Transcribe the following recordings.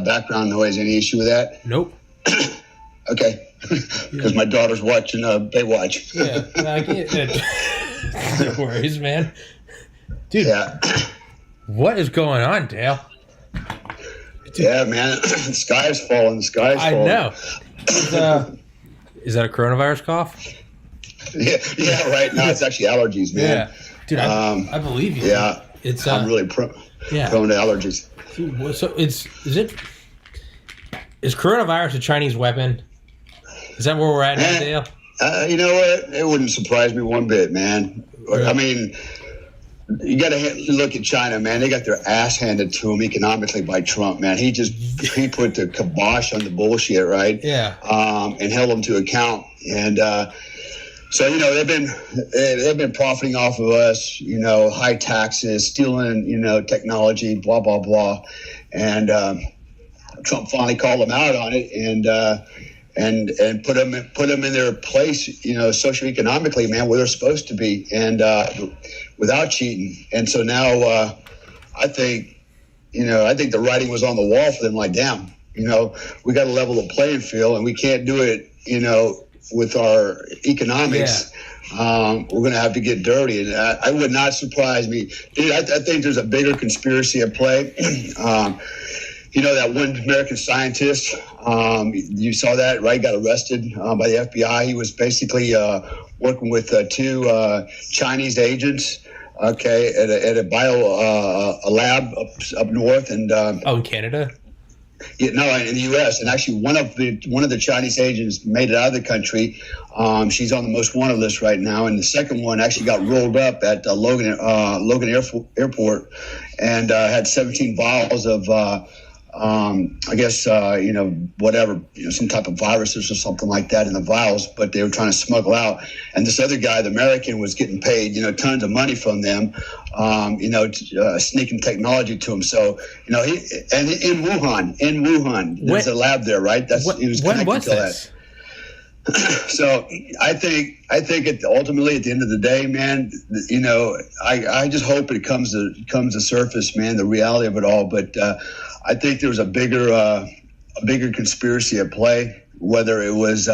background noise. Any issue with that? Nope. Okay. Because my daughter's watching Baywatch. Yeah, I can't. No worries, man. Dude, Yeah. what is going on, Dale? Yeah, man. The sky is falling. The sky is I falling. know. Is that a coronavirus cough? Yeah, right. No, it's actually allergies, man. Yeah. Dude, I believe you. Yeah. It's I'm really prone to allergies. So is coronavirus a Chinese weapon? Is that where we're at now, Dale? You know what? It wouldn't surprise me one bit, man. Yeah. I mean, you got to look at China, man. They got their ass handed to them economically by Trump, man. He put the kibosh on the bullshit, right? Yeah. And held them to account. And so, you know, they've been profiting off of us, you know, high taxes, stealing, you know, technology, blah, blah, blah. And Trump finally called them out on it and put them in their place, you know, socioeconomically, man, where they're supposed to be, and without cheating. And so now I think the writing was on the wall for them. Like, damn, you know, we got to level the playing field, and we can't do it, you know, with our economics. Yeah. We're going to have to get dirty, and I would not surprise me, dude. I think there's a bigger conspiracy at play. You know, that one American scientist, you saw that, right? Got arrested by the FBI. He was basically working with two Chinese agents, okay, at a a lab up north. And in Canada? Yeah, no, in the U.S. And actually, one of the Chinese agents made it out of the country. She's on the most wanted list right now. And the second one actually got rolled up at Logan Airport and had 17 vials of I guess, you know, whatever, you know, some type of viruses or something like that in the vials, but they were trying to smuggle out. And this other guy, the American, was getting paid, you know, tons of money from them, you know, sneaking technology to him. So, you know, in Wuhan, there's a lab there, right? He was connected to that. So I think ultimately at the end of the day, man, you know, I just hope it comes to surface, man, the reality of it all. But I think there was a bigger conspiracy at play, whether it was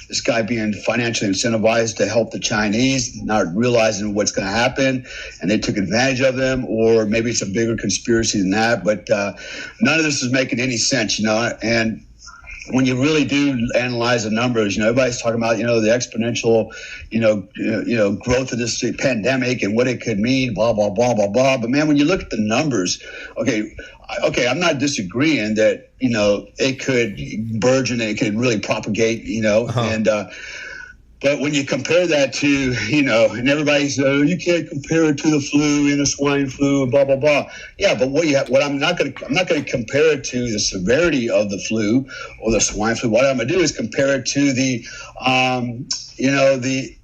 this guy being financially incentivized to help the Chinese, not realizing what's going to happen, and they took advantage of them, or maybe it's a bigger conspiracy than that. But none of this is making any sense, you know, and when you really do analyze the numbers, you know, everybody's talking about, you know, the exponential, you know, growth of this pandemic and what it could mean, blah, blah, blah, blah, blah. But man, when you look at the numbers, okay, I'm not disagreeing that, you know, it could burgeon and it could really propagate, you know, and but when you compare that to, you know, and everybody says, oh, you can't compare it to the flu and the swine flu and blah, blah, blah. Yeah, but I'm not going to compare it to the severity of the flu or the swine flu. What I'm going to do is compare it to the, you know, the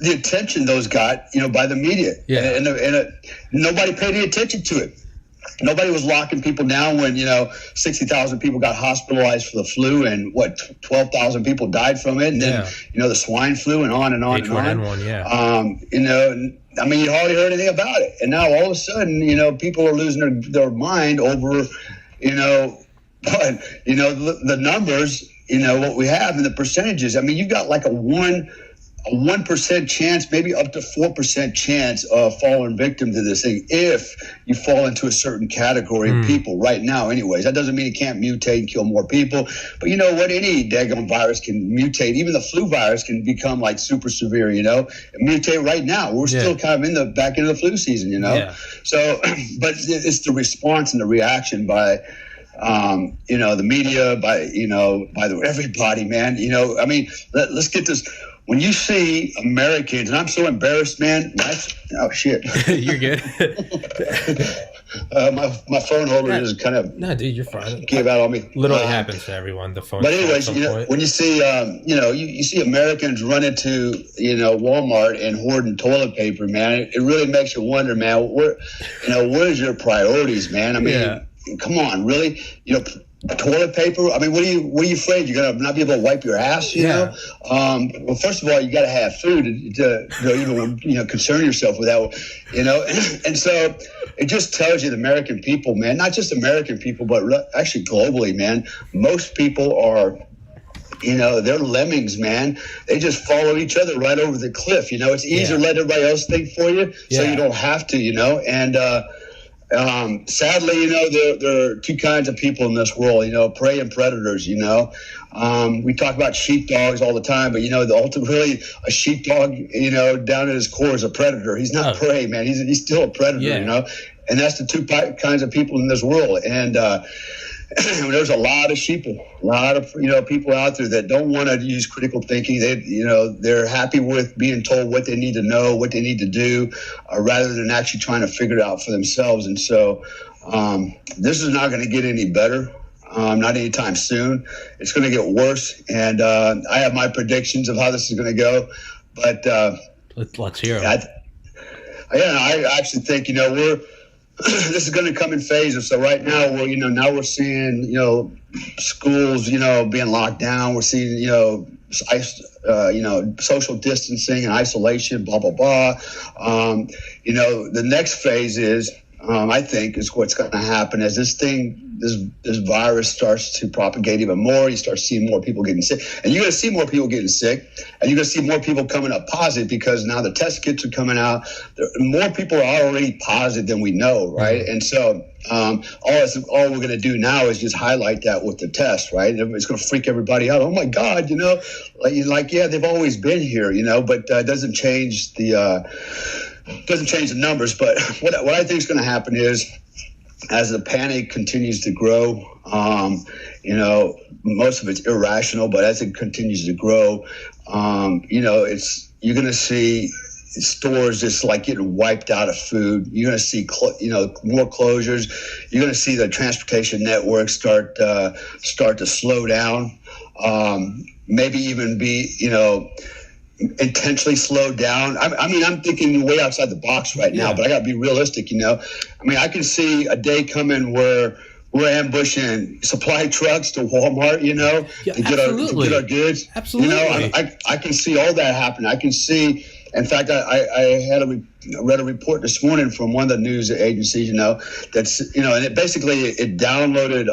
attention those got, you know, by the media. Yeah. And nobody paid any attention to it. Nobody was locking people down when, you know, 60,000 people got hospitalized for the flu and 12,000 people died from it. And then, you know, the swine flu and on and on and on. H1N1, you know, I mean, you hardly heard anything about it. And now all of a sudden, you know, people are losing their mind over, you know, but, you know, the numbers, you know, what we have and the percentages. I mean, you've got like a 1% chance, maybe up to 4% chance of falling victim to this thing if you fall into a certain category of people right now. Anyways, that doesn't mean it can't mutate and kill more people. But you know what? Any daggone virus can mutate. Even the flu virus can become like super severe, you know, mutate right now. We're still kind of in the back end of the flu season, you know. Yeah. So, but it's the response and the reaction by you know, the media, by, you know, by everybody, man. You know, I mean, let's get this. When you see Americans, and I'm so embarrassed, man. Oh, shit. You're good. My phone holder is kind of... No, dude, you're fine. Gave out on me. Literally happens to everyone, the phone. But anyways, you know, when you see, you know, you see Americans run into, you know, Walmart and hoarding toilet paper, man, it really makes you wonder, man, where's your priorities, man? I mean, come on, really? You know, toilet paper. I mean, what are you afraid? You're gonna not be able to wipe your ass? You know. Well, first of all, you got to have food to even concern yourself with that. You know, and so it just tells you the American people, man, not just American people, but actually globally, man. Most people are. They're lemmings, man. They just follow each other right over the cliff. It's easier to let everybody else think for you, so you don't have to. And sadly, there are two kinds of people in this world. Prey and predators. We talk about sheepdogs all the time, but ultimately a sheepdog, down at his core is a predator. He's not prey, man. He's still a predator. And that's the two kinds of people in this world. And there's a lot of people out there that don't want to use critical thinking. They're happy with being told what they need to know, what they need to do, rather than actually trying to figure it out for themselves. And so this is not going to get any better, not anytime soon. It's going to get worse, and I have my predictions of how this is going to go. But let's hear it. I actually think this is going to come in phases. So right now we're seeing schools being locked down. We're seeing social distancing and isolation, blah blah blah. The next phase is I think is what's going to happen as this virus starts to propagate even more. You start seeing more people getting sick, and you're going to see more people getting sick, and you're going to see more people coming up positive because now the test kits are coming out. More people are already positive than we know, right? And so all we're going to do now is just highlight that with the test, right? It's going to freak everybody out. Oh my God, they've always been here, but it doesn't change the numbers. But what I think is going to happen is, as the panic continues to grow, most of it's irrational, but as it continues to grow, you're going to see stores just like getting wiped out of food. You're going to see, more closures. You're going to see the transportation network start to slow down, maybe even be, intentionally slowed down. I'm thinking way outside the box right now, but I got to be realistic. I can see a day coming where we're ambushing supply trucks to Walmart, to get our goods. Absolutely. I can see all that happen. I can see. In fact, I read a report this morning from one of the news agencies, that's and it downloaded.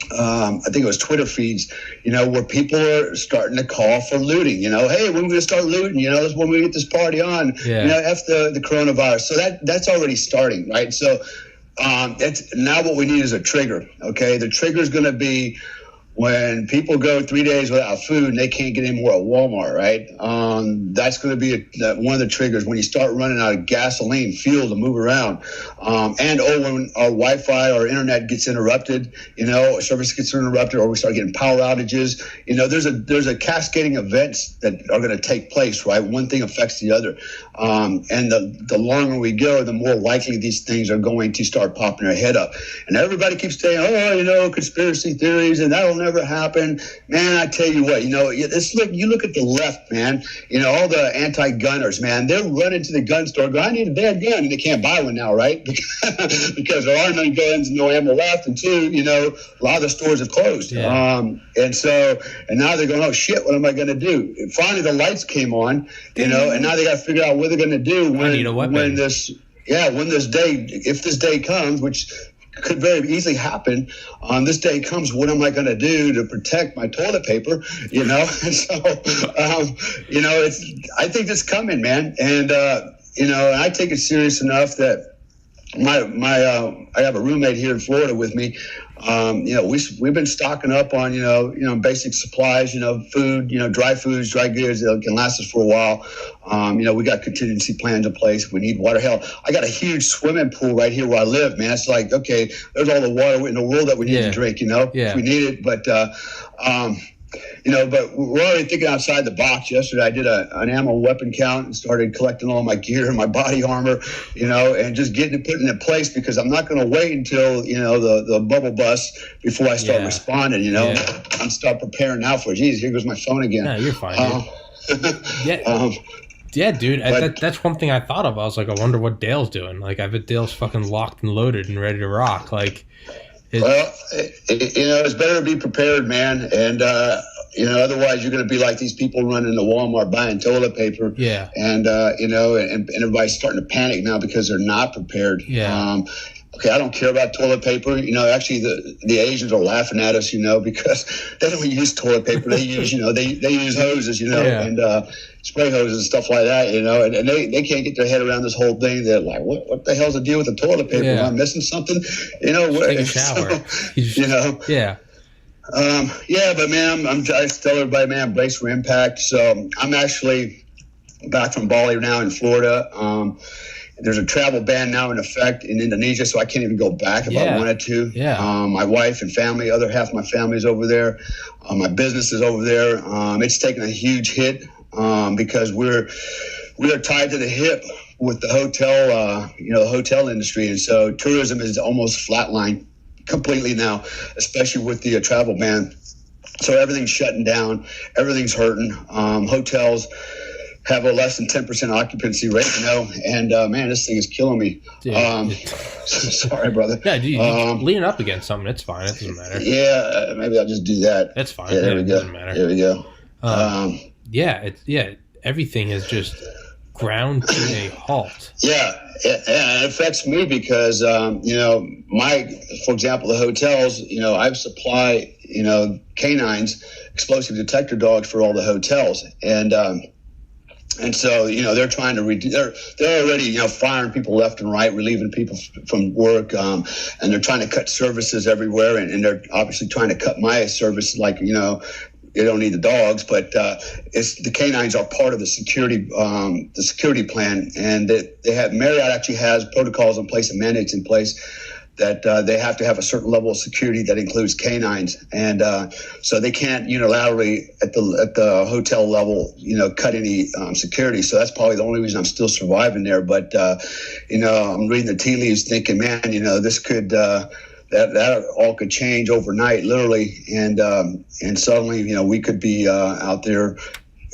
I think it was Twitter feeds, where people are starting to call for looting. Hey, when are we going to start looting? That's when we get this party on. F the coronavirus. So that's already starting, right? So now what we need is a trigger. Okay, the trigger is going to be when people go 3 days without food and they can't get any more at Walmart, right? That's going to be one of the triggers when you start running out of gasoline, fuel to move around. When our Wi-Fi or internet gets interrupted, or service gets interrupted, or we start getting power outages. There's a cascading events that are going to take place, right? One thing affects the other. And the longer we go, the more likely these things are going to start popping their head up. And everybody keeps saying, conspiracy theories, and that'll never happen. Man, I tell you what, you look at the left, man, all the anti-gunners, man, they're running to the gun store going, I need a bad gun, and they can't buy one now, right? Because there aren't any guns, no ammo left, and two, a lot of the stores have closed. And now they're going, oh shit, what am I going to do? And finally, the lights came on, and now they got to figure out what they're going to do when this day, if this day comes, which could very easily happen. This day comes, what am I going to do to protect my toilet paper? And so, I think it's coming, man. And, I take it serious enough that I have a roommate here in Florida with me. We've been stocking up on, basic supplies, food, dry foods, dry goods that can last us for a while. We got contingency plans in place. We need water. Hell, I got a huge swimming pool right here where I live, man. It's like, okay, there's all the water in the world that we need to drink, if we need it. But, but we're already thinking outside the box. Yesterday, I did an ammo weapon count and started collecting all my gear and my body armor, and just putting it in place because I'm not going to wait until, the bubble bust before I start responding, I'm start preparing now for it. Geez, here goes my phone again. No, you're fine, dude. Yeah, dude. That's one thing I thought of. I was like, I wonder what Dale's doing. Like, I bet Dale's fucking locked and loaded and ready to rock. Like, Well, it's better to be prepared, man. And, otherwise you're going to be like these people running to Walmart buying toilet paper. Yeah. And, and everybody's starting to panic now because they're not prepared. Yeah. Okay, I don't care about toilet paper. Actually, the Asians are laughing at us, because they don't use toilet paper. They use, they use hoses, and spray hoses and stuff like that, and they can't get their head around this whole thing. They're like, what the hell's the deal with the toilet paper? Am I missing something? Take a shower. Yeah. But man, I tell everybody, man, brace for impact. So I'm actually back from Bali now in Florida. There's a travel ban now in effect in Indonesia, so I can't even go back if I wanted to. Yeah. My wife and family, other half of my family is over there. My business is over there. It's taken a huge hit because we are tied to the hip with the hotel, the hotel industry, and so tourism is almost flatlined completely now, especially with the travel ban. So everything's shutting down, everything's hurting. Hotels have a less than 10% occupancy rate, and man, this thing is killing me. Sorry, brother. Yeah, you lean up against something. It's fine. It doesn't matter. Yeah, maybe I'll just do that. That's fine. Yeah, there we go. Doesn't matter. There we go. Everything is just ground to a halt. Yeah, it affects me because for example, the hotels. I supply canines, explosive detector dogs for all the hotels, and so, they're trying to they're already, firing people left and right, relieving people from work, and they're trying to cut services everywhere, and they're obviously trying to cut my service, like, they don't need the dogs, but the canines are part of the security plan, and Marriott actually has protocols in place and mandates in place that they have to have a certain level of security that includes canines, and so they can't unilaterally at the hotel level, cut any security. So that's probably the only reason I'm still surviving there. But I'm reading the tea leaves, thinking, man, this could that all could change overnight, literally, and suddenly, we could be out there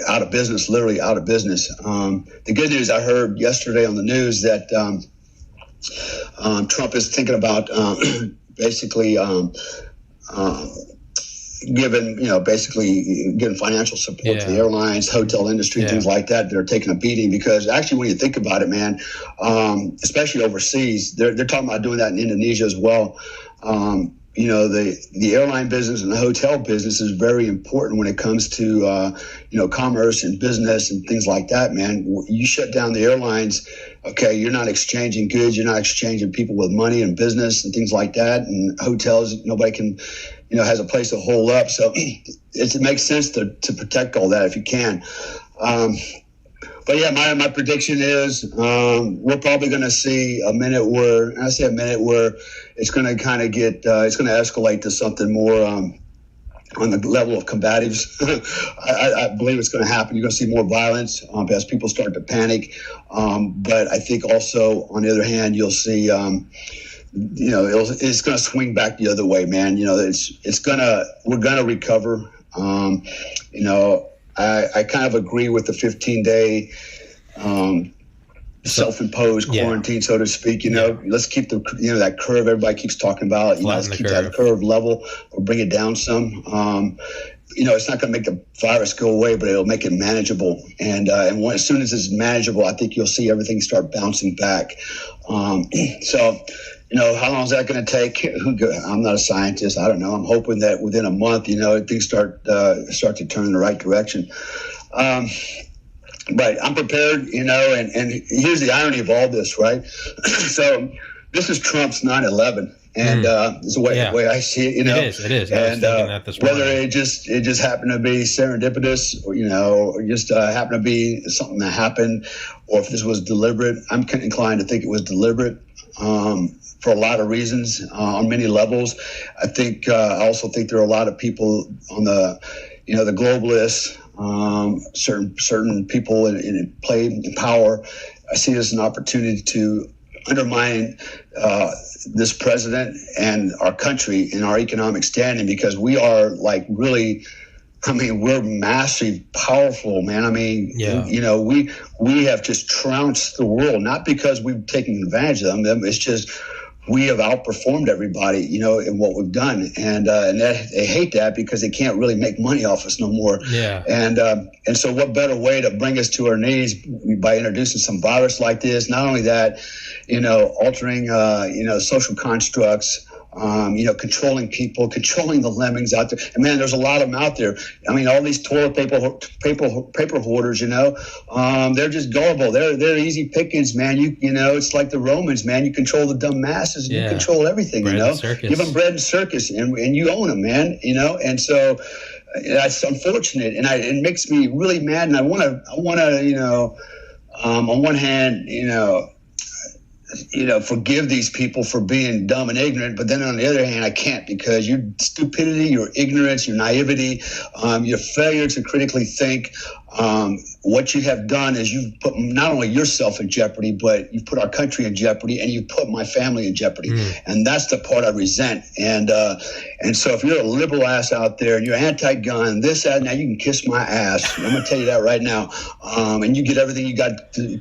out of business, literally out of business. The good news I heard yesterday on the news that. Trump is thinking about basically giving financial support to the airlines, hotel industry, things like that. They're taking a beating because actually, when you think about it, man, especially overseas, they're talking about doing that in Indonesia as well. The airline business and the hotel business is very important when it comes to commerce and business and things like that, man. You shut down the airlines, okay, you're not exchanging goods, you're not exchanging people with money and business and things like that. And hotels, nobody can, has a place to hole up. So it makes sense to protect all that if you can. But yeah, my prediction is we're probably going to see a minute where, and I say a minute where it's going to kind of get, it's going to escalate to something more on the level of combatives. I believe it's going to happen. You're going to see more violence as people start to panic. But I think also, on the other hand, you'll see, it's going to swing back the other way, man. We're going to recover. I kind of agree with the 15-day self-imposed quarantine, so to speak. Let's keep that curve everybody keeps talking about. Let's keep that curve level or bring it down some. It's not going to make the virus go away, but it'll make it manageable. And as soon as it's manageable, I think you'll see everything start bouncing back. How long is that going to take? I'm not a scientist. I don't know. I'm hoping that within a month, things start to turn in the right direction. But I'm prepared, and here's the irony of all this, right? So this is Trump's 9/11. And it's the way I see it, It is. And whether it just happened to be serendipitous, or just happened to be something that happened, or if this was deliberate, I'm inclined to think it was deliberate. For a lot of reasons, on many levels. I also think there are a lot of people on the globalists, certain people in play in power. I see this as an opportunity to undermine this president and our country and our economic standing, because we are really, we're massively powerful, man. We have just trounced the world, not because we've taken advantage of them. It's just we have outperformed everybody, you know, in what we've done, and they hate that because they can't really make money off us no more. Yeah. And so, what better way to bring us to our knees by introducing some virus like this? Not only that, you know, altering, you know, social constructs. You know, controlling people, controlling the lemmings out there. And man, there's a lot of them out there. I mean, all these toilet paper hoarders, you know, they're just gullible. They're easy pickings, man. You know, it's like the Romans, man. You control the dumb masses, and you control everything. Bread you know, and circus. Give them bread and circus, and you own them, man. You know, and so that's unfortunate, and it makes me really mad. And I want to, you know, on one hand, you know, forgive these people for being dumb and ignorant, but then on the other hand, I can't, because your stupidity, your ignorance, your naivety, your failure to critically think, what you have done is you've put not only yourself in jeopardy, but you've put our country in jeopardy, and you've put my family in jeopardy. And that's the part I resent. And so if you're a liberal ass out there and you're anti-gun, this, that, now you can kiss my ass. I'm going to tell you that right now. And you get everything you got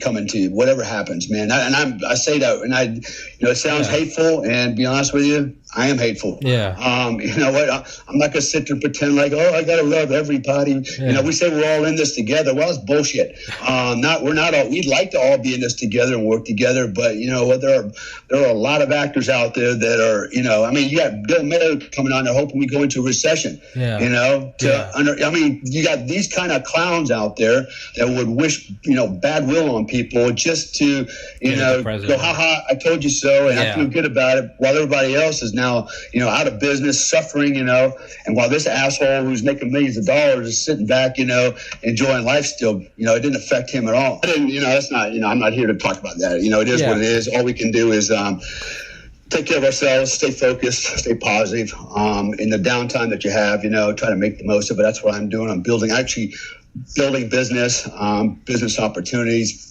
coming to you, whatever happens, man. I say that, and you know, it sounds hateful, and be honest with you, I am hateful. Yeah. You know what? I'm not going to sit there and pretend like, oh, I got to love everybody. Yeah. You know, we say we're all in this together. Well, it's bullshit. We're not all. We'd like to all be in this together and work together, but you know what? There are a lot of actors out there that are, you know, I mean, you got Bill Mayer coming on there hoping we go into a recession. Yeah. You know, I mean, you got these kind of clowns out there that would wish, you know, bad will on people just to, you know, go, ha, I told you so, and I feel good about it, while everybody else is now, you know, out of business, suffering, you know, and while this asshole who's making millions of dollars is sitting back, you know, enjoying life still, you know, it didn't affect him at all. You know, that's not, you know, I'm not here to talk about that. You know, it is what it is. All we can do is take care of ourselves, stay focused, stay positive. In the downtime that you have, you know, try to make the most of it. That's what I'm doing. I'm building business, business opportunities,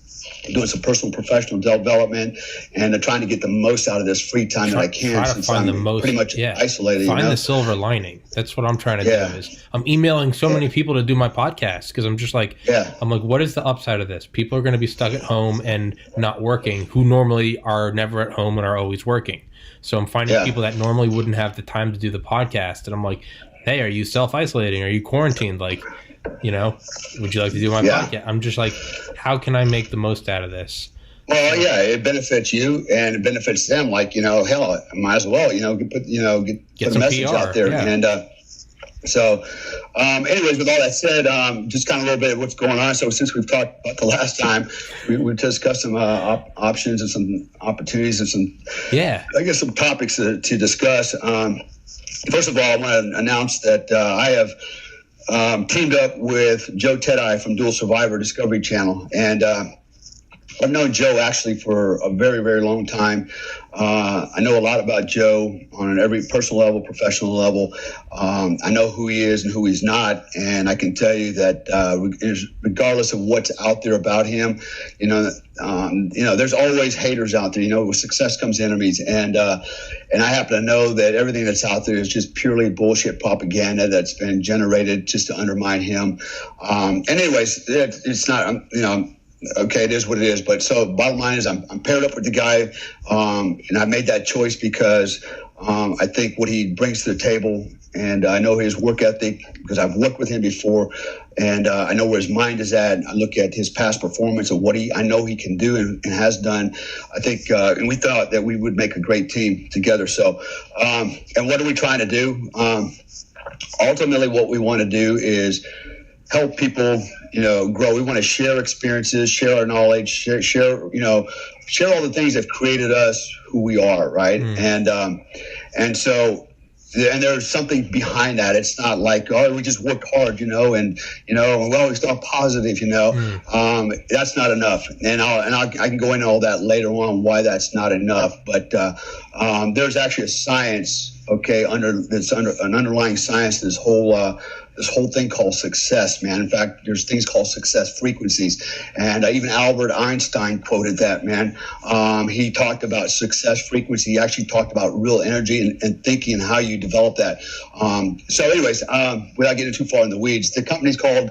doing some personal professional development, and trying to get the most out of this free time that I can, since I'm pretty much isolated. Find the silver lining. That's what I'm trying to do. Is I'm emailing so many people to do my podcast, because I'm just like, I'm like, what is the upside of this? People are going to be stuck at home and not working, who normally are never at home and are always working. So I'm finding people that normally wouldn't have the time to do the podcast, and I'm like, hey, are you self-isolating? Are you quarantined? Like, you know, would you like to do my podcast? I'm just like, how can I make the most out of this? Well, it benefits you and it benefits them. Like, you know, hell, I might as well, you know, get the message PR out there. And so, anyways, with all that said, just kind of a little bit of what's going on. So since we've talked about the last time, we discussed some options and some opportunities and some, I guess, some topics to discuss. First of all, I want to announce that I have teamed up with Joe Tedeye from Dual Survivor Discovery Channel. And I've known Joe actually for a very, very long time. I know a lot about Joe on every personal level, professional level. I know who he is and who he's not. And I can tell you that regardless of what's out there about him, you know, there's always haters out there. You know, with success comes enemies. And I happen to know that everything that's out there is just purely bullshit propaganda that's been generated just to undermine him. And anyways, it's not, you know, okay, it is what it is. But so bottom line is I'm paired up with the guy, and I made that choice because I think what he brings to the table, and I know his work ethic because I've worked with him before, and I know where his mind is at. I look at his past performance and what I know he can do and has done. I think, and we thought that we would make a great team together. So, and what are we trying to do? Ultimately, what we want to do is help people, you know, grow. We want to share experiences, share our knowledge, share all the things that created us who we are, right? And so, and there's something behind that. It's not like, oh, we just worked hard, you know, and well, we start positive, you know. That's not enough. And I can go into all that later on why that's not enough. But there's actually a science, under an underlying science to this whole thing called success, man. In fact, there's things called success frequencies. And even Albert Einstein quoted that, man. He talked about success frequency. He actually talked about real energy and thinking and how you develop that. So anyways, without getting too far in the weeds, the company's called,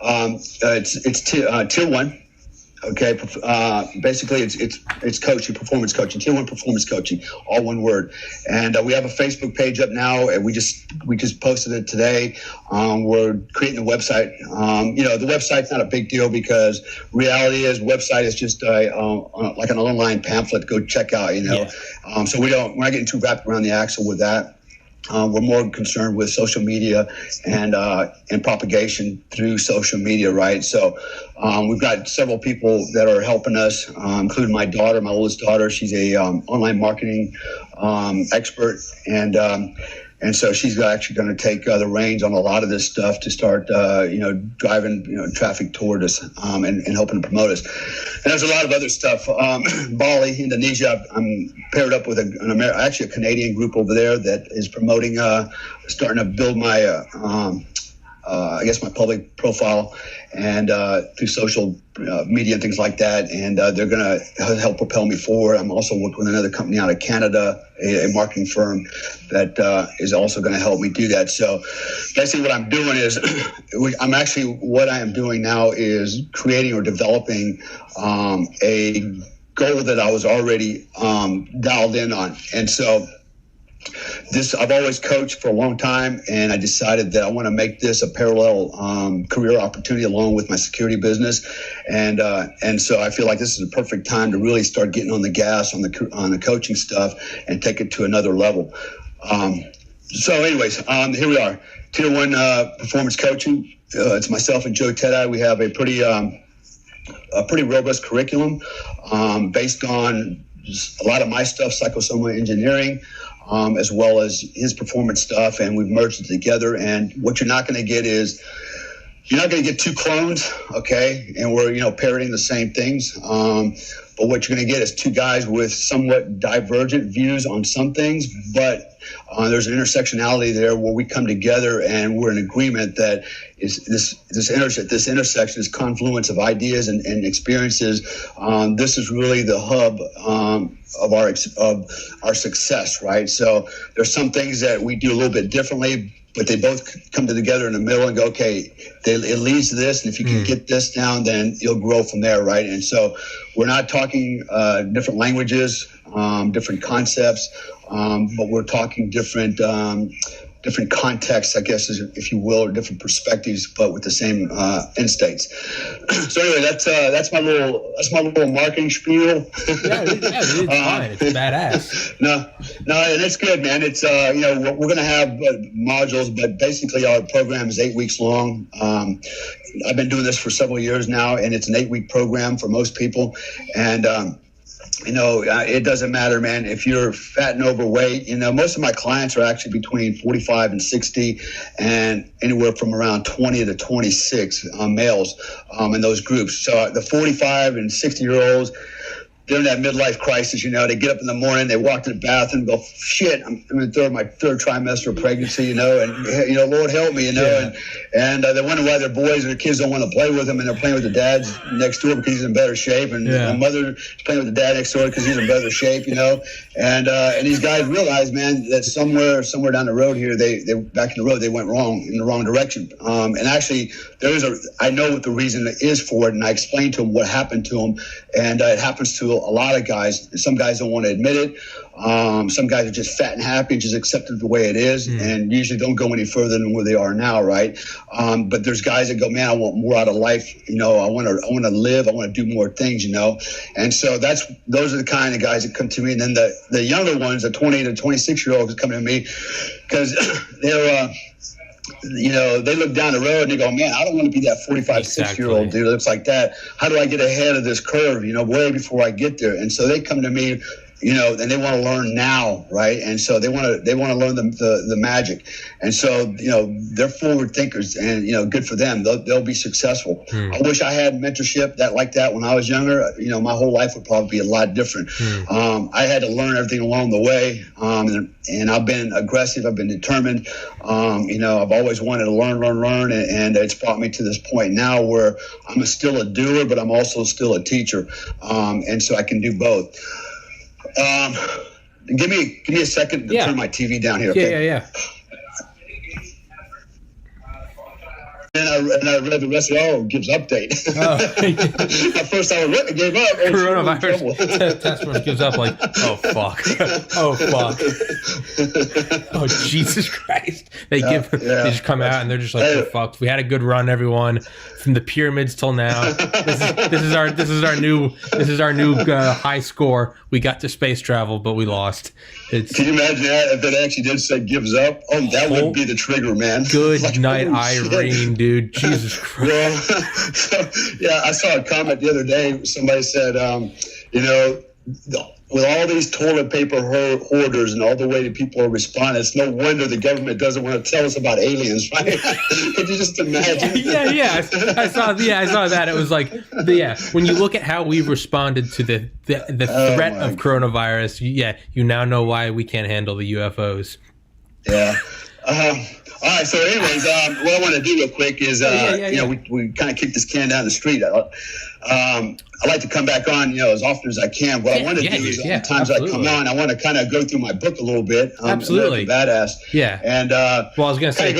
it's Tier 1. Okay, basically it's coaching, performance coaching, tier 1 performance coaching, all one word. And we have a Facebook page up now, and we just posted it today. We're creating a website. The website's not a big deal because reality is website is just like an online pamphlet. Go check out. Yeah. So we're not getting too wrapped around the axle with that. We're more concerned with social media and propagation through social media, right? So we've got several people that are helping us, including my daughter, my oldest daughter. She's a online marketing expert, and so she's actually going to take the reins on a lot of this stuff to start, driving traffic toward us and helping to promote us. And there's a lot of other stuff. Bali, Indonesia. I'm paired up with a Canadian group over there that is promoting, starting to build my, my public profile and through social media and things like that. And they're going to help propel me forward. I'm also working with another company out of Canada, a marketing firm that is also going to help me do that. So basically what I'm doing is what I am doing now is creating or developing a goal that I was already dialed in on. And so I've always coached for a long time, and I decided that I want to make this a parallel career opportunity along with my security business, and so I feel like this is a perfect time to really start getting on the gas on the coaching stuff and take it to another level. So, anyways, here we are, Tier 1 performance coaching. It's myself and Joe Tedai. We have a pretty robust curriculum based on a lot of my stuff, psychosomal engineering. As well as his performance stuff, and we've merged it together. And what you're not going to get is you're not going to get two clones, okay? And we're parroting the same things. But what you're going to get is two guys with somewhat divergent views on some things, but there's an intersectionality there where we come together and we're in agreement that is this intersection, this confluence of ideas and experiences. This is really the hub of our success, right? So there's some things that we do a little bit differently, but they both come together in the middle and go, okay, it leads to this, and if you can get this down, then you'll grow from there, right? And so we're not talking different languages, different concepts, but we're talking different contexts, I guess, if you will, or different perspectives, but with the same end states. So anyway, that's my little marketing spiel. It's fine. It's badass. No, and it's good, man. It's we're going to have modules, but basically our program is 8 weeks long. I've been doing this for several years now, and it's an 8-week program for most people, and it doesn't matter, man. If you're fat and overweight, most of my clients are actually between 45 and 60 and anywhere from around 20 to 26 males in those groups. So the 45 and 60-year-olds, they're in that midlife crisis, they get up in the morning, they walk to the bathroom and go, shit, I'm in my third trimester of pregnancy, and, Lord help me, and they wonder why their boys or their kids don't want to play with them, and they're playing with the dads next door because he's in better shape, and my mother is playing with the dad next door because he's in better shape, and these guys realize, man, that somewhere down the road here, they back in the road, they went in the wrong direction. And actually, I know what the reason is for it, and I explained to them what happened to them, and it happens to a lot of guys. Some guys don't want to admit it. Some guys are just fat and happy and just accept it the way it is, and usually don't go any further than where they are now, right? But there's guys that go, man, I want more out of life. I want to live. I want to do more things, And so those are the kind of guys that come to me. And then the younger ones, the 20 to 26-year-olds, come to me because they're they look down the road and they go, man, I don't want to be that 45, 60-year-old dude that looks like that. How do I get ahead of this curve, way before I get there? And so they come to me, and they want to learn now, right? And so they want to learn the magic. And so, they're forward thinkers, and, good for them. They'll be successful. I wish I had mentorship like that when I was younger. My whole life would probably be a lot different. I had to learn everything along the way. And I've been aggressive. I've been determined. I've always wanted to learn, and it's brought me to this point now where I'm still a doer, but I'm also still a teacher. And so I can do both. Give me a second to turn my TV down here. Okay? Yeah. And I read the rest of it. Oh, gives update. Oh. At first I gave up. Coronavirus task force gives up like, oh fuck. Oh fuck. Oh Jesus Christ. They just come out and they're just like, we're fucked. We had a good run, everyone. From the pyramids till now. This is our new high score. We got to space travel, but we lost. Can you imagine that if it actually did say gives up? Oh, that would be the trigger, man. Good like, night, Irene, dude. Jesus Christ. Well, I saw a comment the other day. Somebody said, with all these toilet paper hoarders and all the way that people are responding, it's no wonder the government doesn't want to tell us about aliens, right? Could you just imagine? Yeah. I saw that. It was like, when you look at how we've responded to the threat of coronavirus, you now know why we can't handle the UFOs. Yeah. All right. So, anyways, what I want to do real quick is, we kind of kick this can down the street. I like to come back on, as often as I can. What I want to do is, all the times I come on, I want to kind of go through my book a little bit. Absolutely. Badass. Yeah. And I was going to say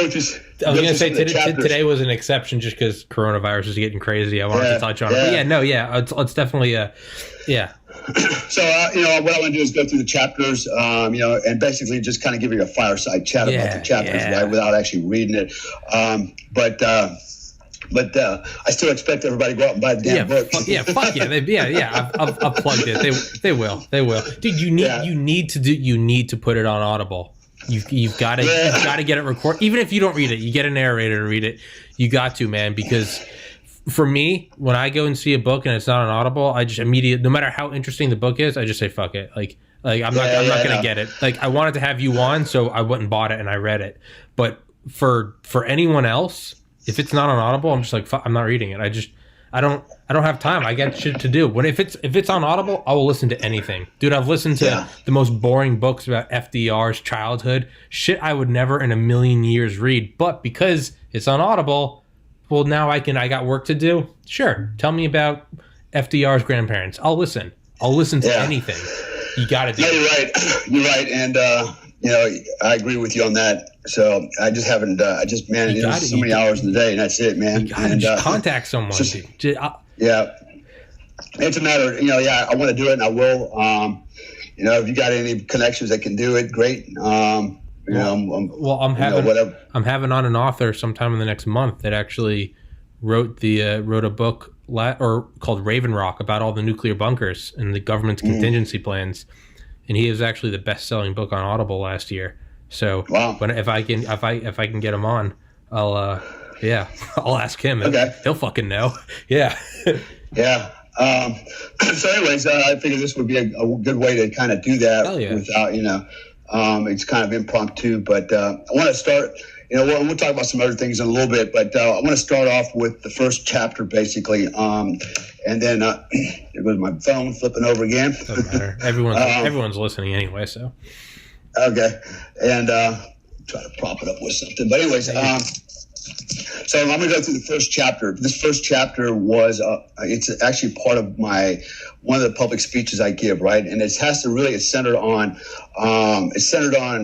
today was an exception just because coronavirus is getting crazy. I wanted to touch on it. But it's definitely So, what I want to do is go through the chapters, and basically just kind of give you a fireside chat about the chapters, right, without actually reading it. But I still expect everybody to go out and buy the damn book. Fuck yeah. I've plugged it. They will. Dude, you need to put it on Audible. You've got to get it recorded. Even if you don't read it, you get a narrator to read it. You got to, man, because for me, when I go and see a book and it's not on Audible, I just immediately, no matter how interesting the book is, I just say fuck it. Like I'm not gonna get it. Like I wanted to have you on, so I went and bought it and I read it. But for anyone else, if it's not on Audible, I'm just like, fuck, I'm not reading it. I don't have time. I got shit to do. When if it's on Audible, I will listen to anything. Dude, I've listened to the most boring books about FDR's childhood. Shit I would never in a million years read. But because it's on Audible, well, now I got work to do. Sure. Tell me about FDR's grandparents. I'll listen to anything. You got to do it. You're right. And, I agree with you on that. So I just haven't, so many hours in the day and that's it, man. And contact someone. Yeah. It's a matter, I want to do it and I will. If you got any connections that can do it, great. I'm having on an author sometime in the next month that actually wrote a book called Raven Rock about all the nuclear bunkers and the government's contingency plans. And he is actually the best-selling book on Audible last year. So if I can get him on, I'll ask him. And he'll fucking know. Yeah. Yeah. So anyways, I figured this would be a good way to kind of do that without, it's kind of impromptu, but I want to start, we'll talk about some other things in a little bit, but I want to start off with the first chapter, basically. And then there goes my phone flipping over again. Doesn't matter. Everyone's listening anyway, so. Okay. And try to prop it up with something. But anyways, so I'm going to go through the first chapter. This first chapter was, it's actually part of one of the public speeches I give, right? And it's centered on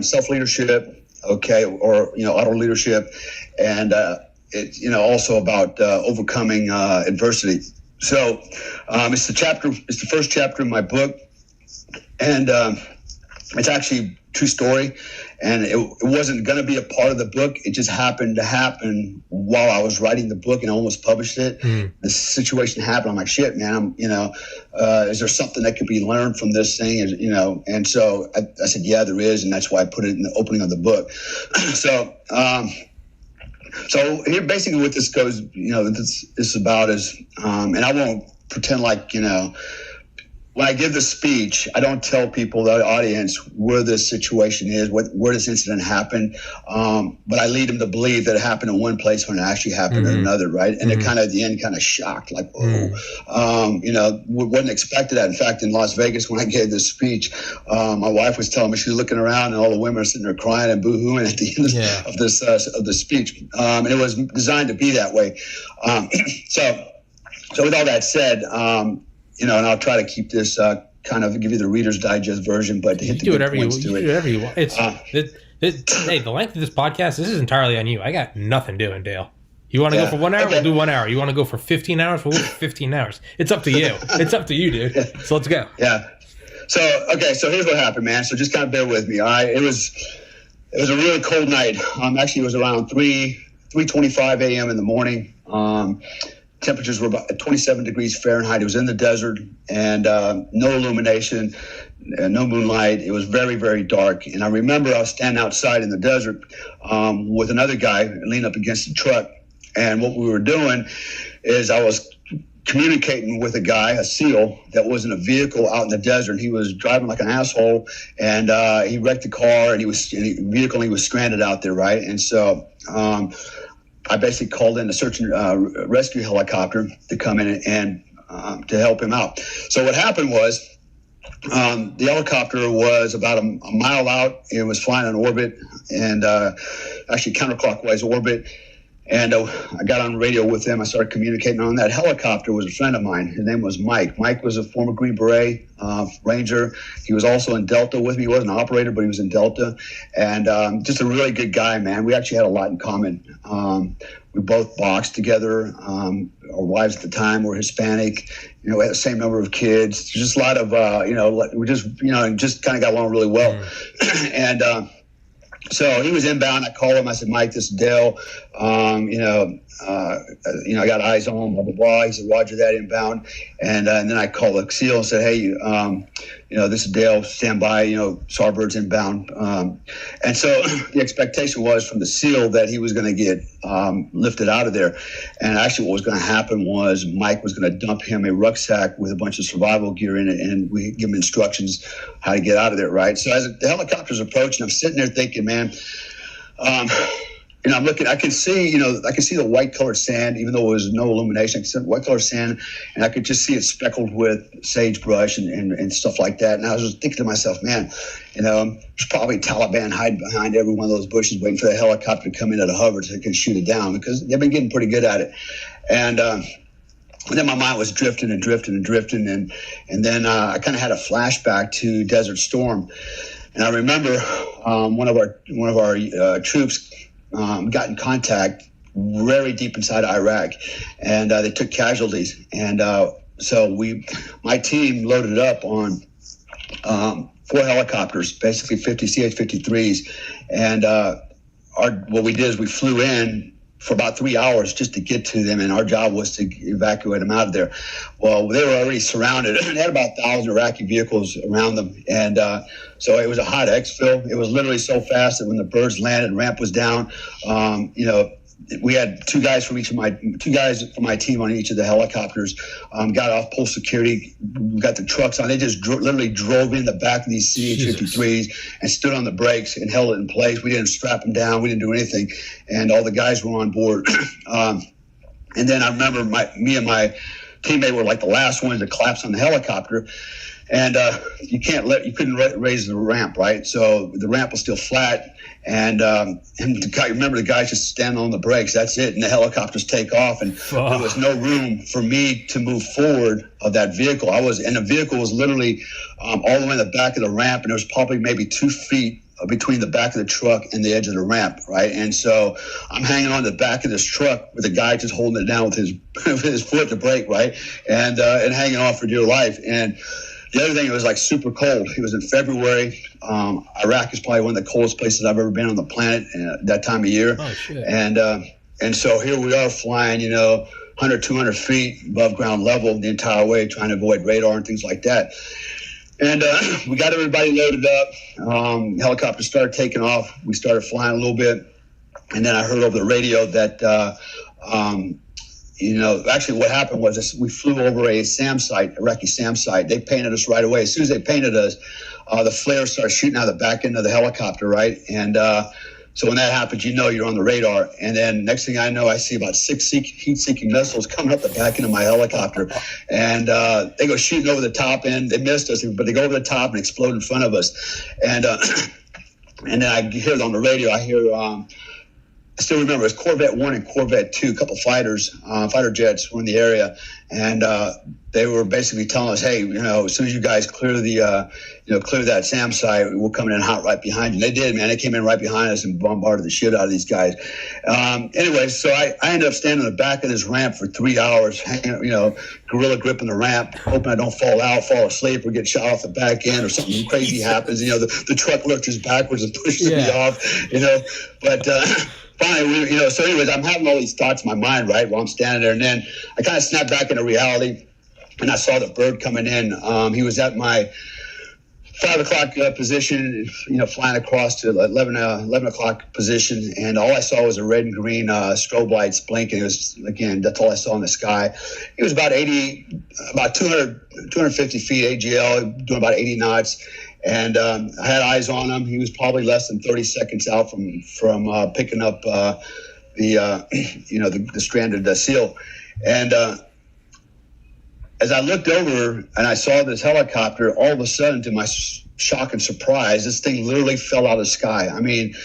self-leadership, okay, or, auto leadership. And it's, also about overcoming adversity. So it's the first chapter in my book. And it's actually true story. And it wasn't going to be a part of the book. It just happened to happen while I was writing the book and I almost published it. The situation happened. I'm like, shit, man, is there something that could be learned from this thing? And so I said, yeah, there is. And that's why I put it in the opening of the book. So here basically what this goes, this is about is, and I won't pretend like, when I give the speech, I don't tell people, the audience, where this situation is, where this incident happened. But I lead them to believe that it happened in one place when it actually happened in another, right? And they're kind of at the end kind of shocked, like, whoa. Wasn't expected that. In fact, in Las Vegas, when I gave this speech, my wife was telling me she was looking around and all the women are sitting there crying and boo-hooing at the end of the speech. And it was designed to be that way. So with all that said, and I'll try to keep this kind of give you the Reader's Digest version, but to hit the good points to it. Do whatever you want. Hey, the length of this podcast, this is entirely on you. I got nothing doing, Dale. You want to go for 1 hour? Okay. We'll do 1 hour. You want to go for 15 hours? We'll go for 15 hours. It's up to you. It's up to you, dude. So let's go. Yeah. So here's what happened, man. So just kind of bear with me. All right. It was a really cold night. Actually, it was around 3:25 a.m. in the morning. Temperatures were about 27 degrees Fahrenheit. It was in the desert and no illumination, no moonlight. It was very, very dark. And I remember I was standing outside in the desert with another guy leaning up against the truck. And what we were doing is I was communicating with a guy, a SEAL, that was in a vehicle out in the desert. He was driving like an asshole, and he wrecked the car, and he was stranded out there, right? And so I basically called in a search and rescue helicopter to come in and to help him out. So what happened was the helicopter was about a mile out. It was flying in orbit, and actually counterclockwise orbit. And I got on radio with him. I started communicating on that. Helicopter was a friend of mine. His name was Mike. Mike was a former Green Beret Ranger. He was also in Delta with me. He wasn't an operator, but he was in Delta. And just a really good guy, man. We actually had a lot in common. We both boxed together. Our wives at the time were Hispanic. We had the same number of kids. Just a lot of, we just kind of got along really well. And so he was inbound. I called him. I said, Mike, this is Dale. I got eyes on him, blah, blah, blah. He said, Roger that, inbound. And then I called the SEAL and said, hey, this is Dale, stand by, Starbird's inbound. And so the expectation was from the SEAL that he was going to get lifted out of there. And actually what was going to happen was Mike was going to dump him a rucksack with a bunch of survival gear in it, and we give him instructions how to get out of there, right? So as the helicopter's approaching, I'm sitting there thinking, man, I'm looking, I can see the white colored sand, even though it was no illumination. I could see the white colored sand, and I could just see it speckled with sagebrush and stuff like that. And I was just thinking to myself, man, there's probably Taliban hiding behind every one of those bushes waiting for the helicopter to come in at a hover so they can shoot it down, because they've been getting pretty good at it. And then my mind was drifting, and then I kind of had a flashback to Desert Storm. And I remember one of our troops got in contact very deep inside Iraq, and they took casualties. And so my team loaded up on 4 helicopters, basically 50 CH-53s. And what we did is we flew in for about 3 hours just to get to them, and our job was to evacuate them out of there. Well, they were already surrounded. They had about 1,000 Iraqi vehicles around them, and so it was a hot exfil. It was literally so fast that when the birds landed, ramp was down. We had two guys from my team on each of the helicopters. Got off post security, got the trucks on. They just literally drove in the back of these CH-53s and stood on the brakes and held it in place. We didn't strap them down. We didn't do anything, and all the guys were on board. And then I remember me and my teammate were like the last ones to collapse on the helicopter. And you couldn't raise the ramp, right? So the ramp was still flat, and remember the guys just standing on the brakes. That's it, and the helicopters take off, and there was no room for me to move forward of that vehicle. And the vehicle was literally all the way in the back of the ramp, and there was probably maybe 2 feet between the back of the truck and the edge of the ramp, right? And so I'm hanging on the back of this truck with a guy just holding it down with his foot to brake, right? And hanging on for dear life. And the other thing, it was like super cold. It was in February. Iraq is probably one of the coldest places I've ever been on the planet at that time of year. Oh, shit. And so here we are flying, 100, 200 feet above ground level the entire way, trying to avoid radar and things like that. And we got everybody loaded up. Helicopters started taking off. We started flying a little bit. And then I heard over the radio that actually what happened was this, we flew over a SAM site, Iraqi SAM site. They painted us right away. As soon as they painted us, the flares started shooting out of the back end of the helicopter, right? And so when that happens, you're on the radar. And then next thing I know, I see about 6 heat-seeking missiles coming up the back end of my helicopter. And they go shooting over the top end. They missed us, but they go over the top and explode in front of us. And then I hear it on the radio. I hear I still remember it was Corvette 1 and Corvette 2, a couple fighters, fighter jets were in the area, and they were basically telling us, hey, as soon as you guys clear clear that SAM site, we're coming in hot right behind you. And they did, man. They came in right behind us and bombarded the shit out of these guys. Anyway, so I ended up standing on the back of this ramp for 3 hours, hanging, gorilla gripping the ramp, hoping I don't fall asleep, or get shot off the back end, or something crazy happens. The truck lurches backwards and pushes me off, But finally, so anyways, I'm having all these thoughts in my mind, right, while I'm standing there. And then I kind of snapped back into reality, and I saw the bird coming in. He was at my 5 o'clock position, flying across to 11 o'clock position, and all I saw was a red and green strobe lights blinking. It was, again, that's all I saw in the sky. He was about 250 feet AGL, doing about 80 knots, and I had eyes on him. He was probably less than 30 seconds out from picking up the stranded SEAL, and as I looked over and I saw this helicopter, all of a sudden, to my shock and surprise, this thing literally fell out of the sky. I mean,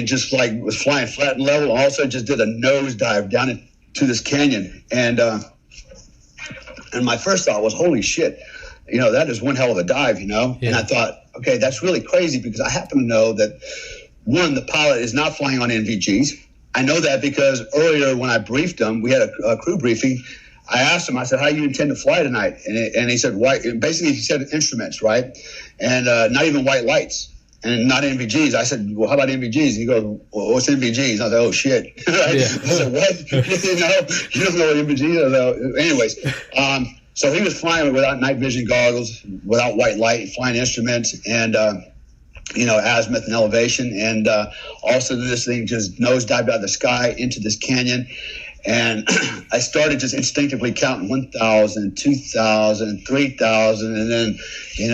just like was flying flat and level, and all of a sudden just did a nosedive down into this canyon. And my first thought was, holy shit, that is one hell of a dive, Yeah. And I thought, okay, that's really crazy, because I happen to know that, one, the pilot is not flying on NVGs. I know that because earlier when I briefed him, we had a crew briefing. I asked him, I said, how do you intend to fly tonight? And he said, white. Basically, he said instruments, right? And not even white lights and not NVGs. I said, well, how about NVGs? He goes, well, what's NVGs? I was like, oh, shit. I said, what? You don't know what NVGs are? Anyways, so he was flying without night vision goggles, without white light, flying instruments, and azimuth and elevation. And also this thing just nosedived out of the sky into this canyon. And I started just instinctively counting 1,000, 2,000, 3,000. And then,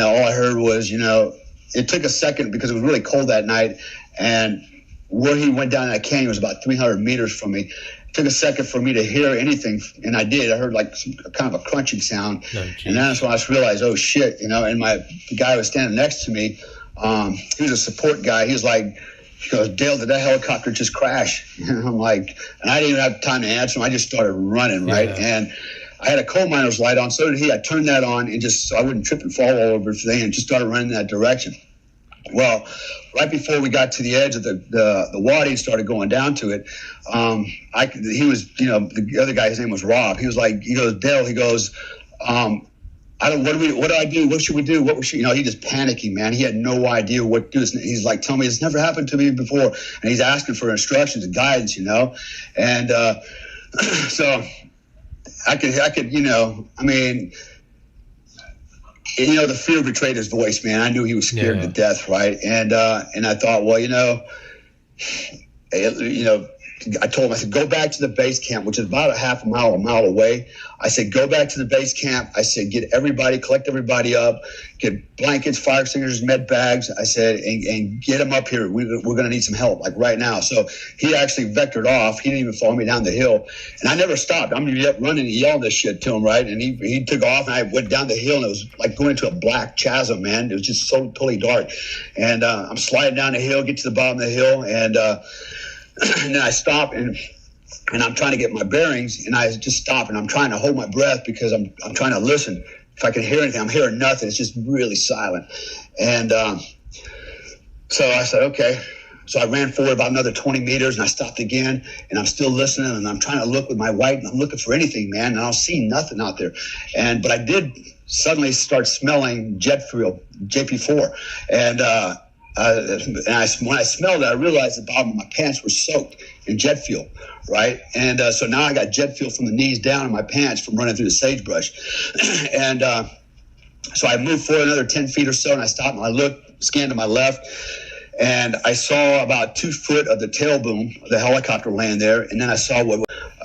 all I heard was, it took a second because it was really cold that night. And where he went down that canyon was about 300 meters from me. It took a second for me to hear anything. And I did. I heard like some kind of a crunching sound. And that's when I just realized, oh, shit, and the guy who was standing next to me, he was a support guy. He was like, he goes, Dale, did that helicopter just crash? And I'm like, and I didn't even have time to answer him. I just started running, right? And I had a coal miner's light on, so did he. I turned that on and just so I wouldn't trip and fall all over the thing, and just started running in that direction. Well, right before we got to the edge of the wadi and started going down to it, he was, the other guy, his name was Rob. He goes, Dale, he goes, what do I do? What should we do? He just panicking, man. He had no idea what to do. He's like, tell me, it's never happened to me before. And he's asking for instructions and guidance, And so I could, the fear betrayed his voice, man. I knew he was scared to death, right? And I thought, well, I told him, I said, go back to the base camp, which is about a mile away. I said, go back to the base camp. I said, collect everybody up, get blankets, fire extinguishers, med bags. I said, and get them up here. We're going to need some help, like right now. So he actually vectored off. He didn't even follow me down the hill. And I never stopped. I'm running and yelling this shit to him, right? And he took off, and I went down the hill, and it was like going into a black chasm, man. It was just so totally dark. And I'm sliding down the hill, get to the bottom of the hill, and then I stop and I'm trying to get my bearings, and I just stop and I'm trying to hold my breath because I'm trying to listen. If I can hear anything, I'm hearing nothing. It's just really silent. And so I said, okay. So I ran forward about another 20 meters, and I stopped again, and I'm still listening, and I'm trying to look with my light, and I'm looking for anything, man, and I don't see nothing out there. But I did suddenly start smelling jet fuel, JP4, and when I smelled it, I realized the bottom of my pants were soaked in jet fuel, right? And so now I got jet fuel from the knees down in my pants from running through the sagebrush. And so I moved forward another 10 feet or so, and I stopped, and I looked, scanned to my left, and I saw about 2 foot of the tail boom of the helicopter laying there. And then I saw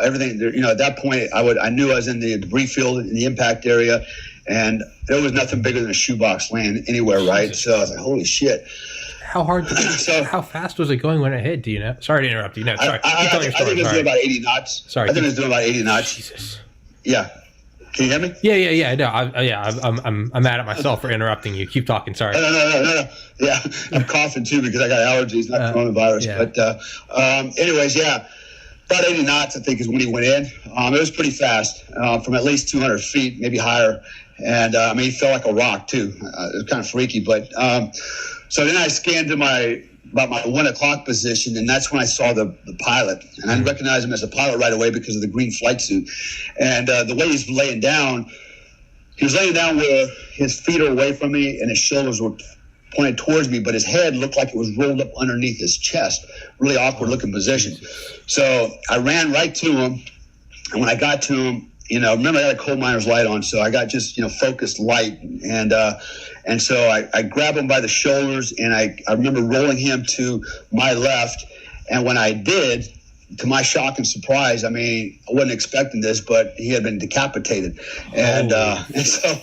everything there. At that point, I knew I was in the debris field in the impact area, and there was nothing bigger than a shoebox laying anywhere, right? So I was like, holy shit. How fast was it going when it hit? Do you know? Sorry to interrupt you. No, sorry. I think it was doing about 80 knots. Sorry. I think it was doing about 80 knots. Jesus. Yeah. Can you hear me? Yeah. No, I'm mad at myself for interrupting you. Keep talking. Sorry. No. Yeah, I'm coughing too because I got allergies, not coronavirus. Yeah. But anyways, yeah, about 80 knots, I think, is when he went in. It was pretty fast, from at least 200 feet, maybe higher. And I mean, he felt like a rock too. It was kind of freaky. But so then I scanned to about my 1 o'clock position, and that's when I saw the pilot. And I recognized him as a pilot right away because of the green flight suit. And the way he's laying down, he was laying down where his feet are away from me and his shoulders were pointed towards me, but his head looked like it was rolled up underneath his chest. Really awkward looking position. So I ran right to him, and when I got to him, remember I had a coal miner's light on, so I got just, focused light. And so I grabbed him by the shoulders, and I remember rolling him to my left. And when I did, to my shock and surprise, I mean, I wasn't expecting this, but he had been decapitated. And so,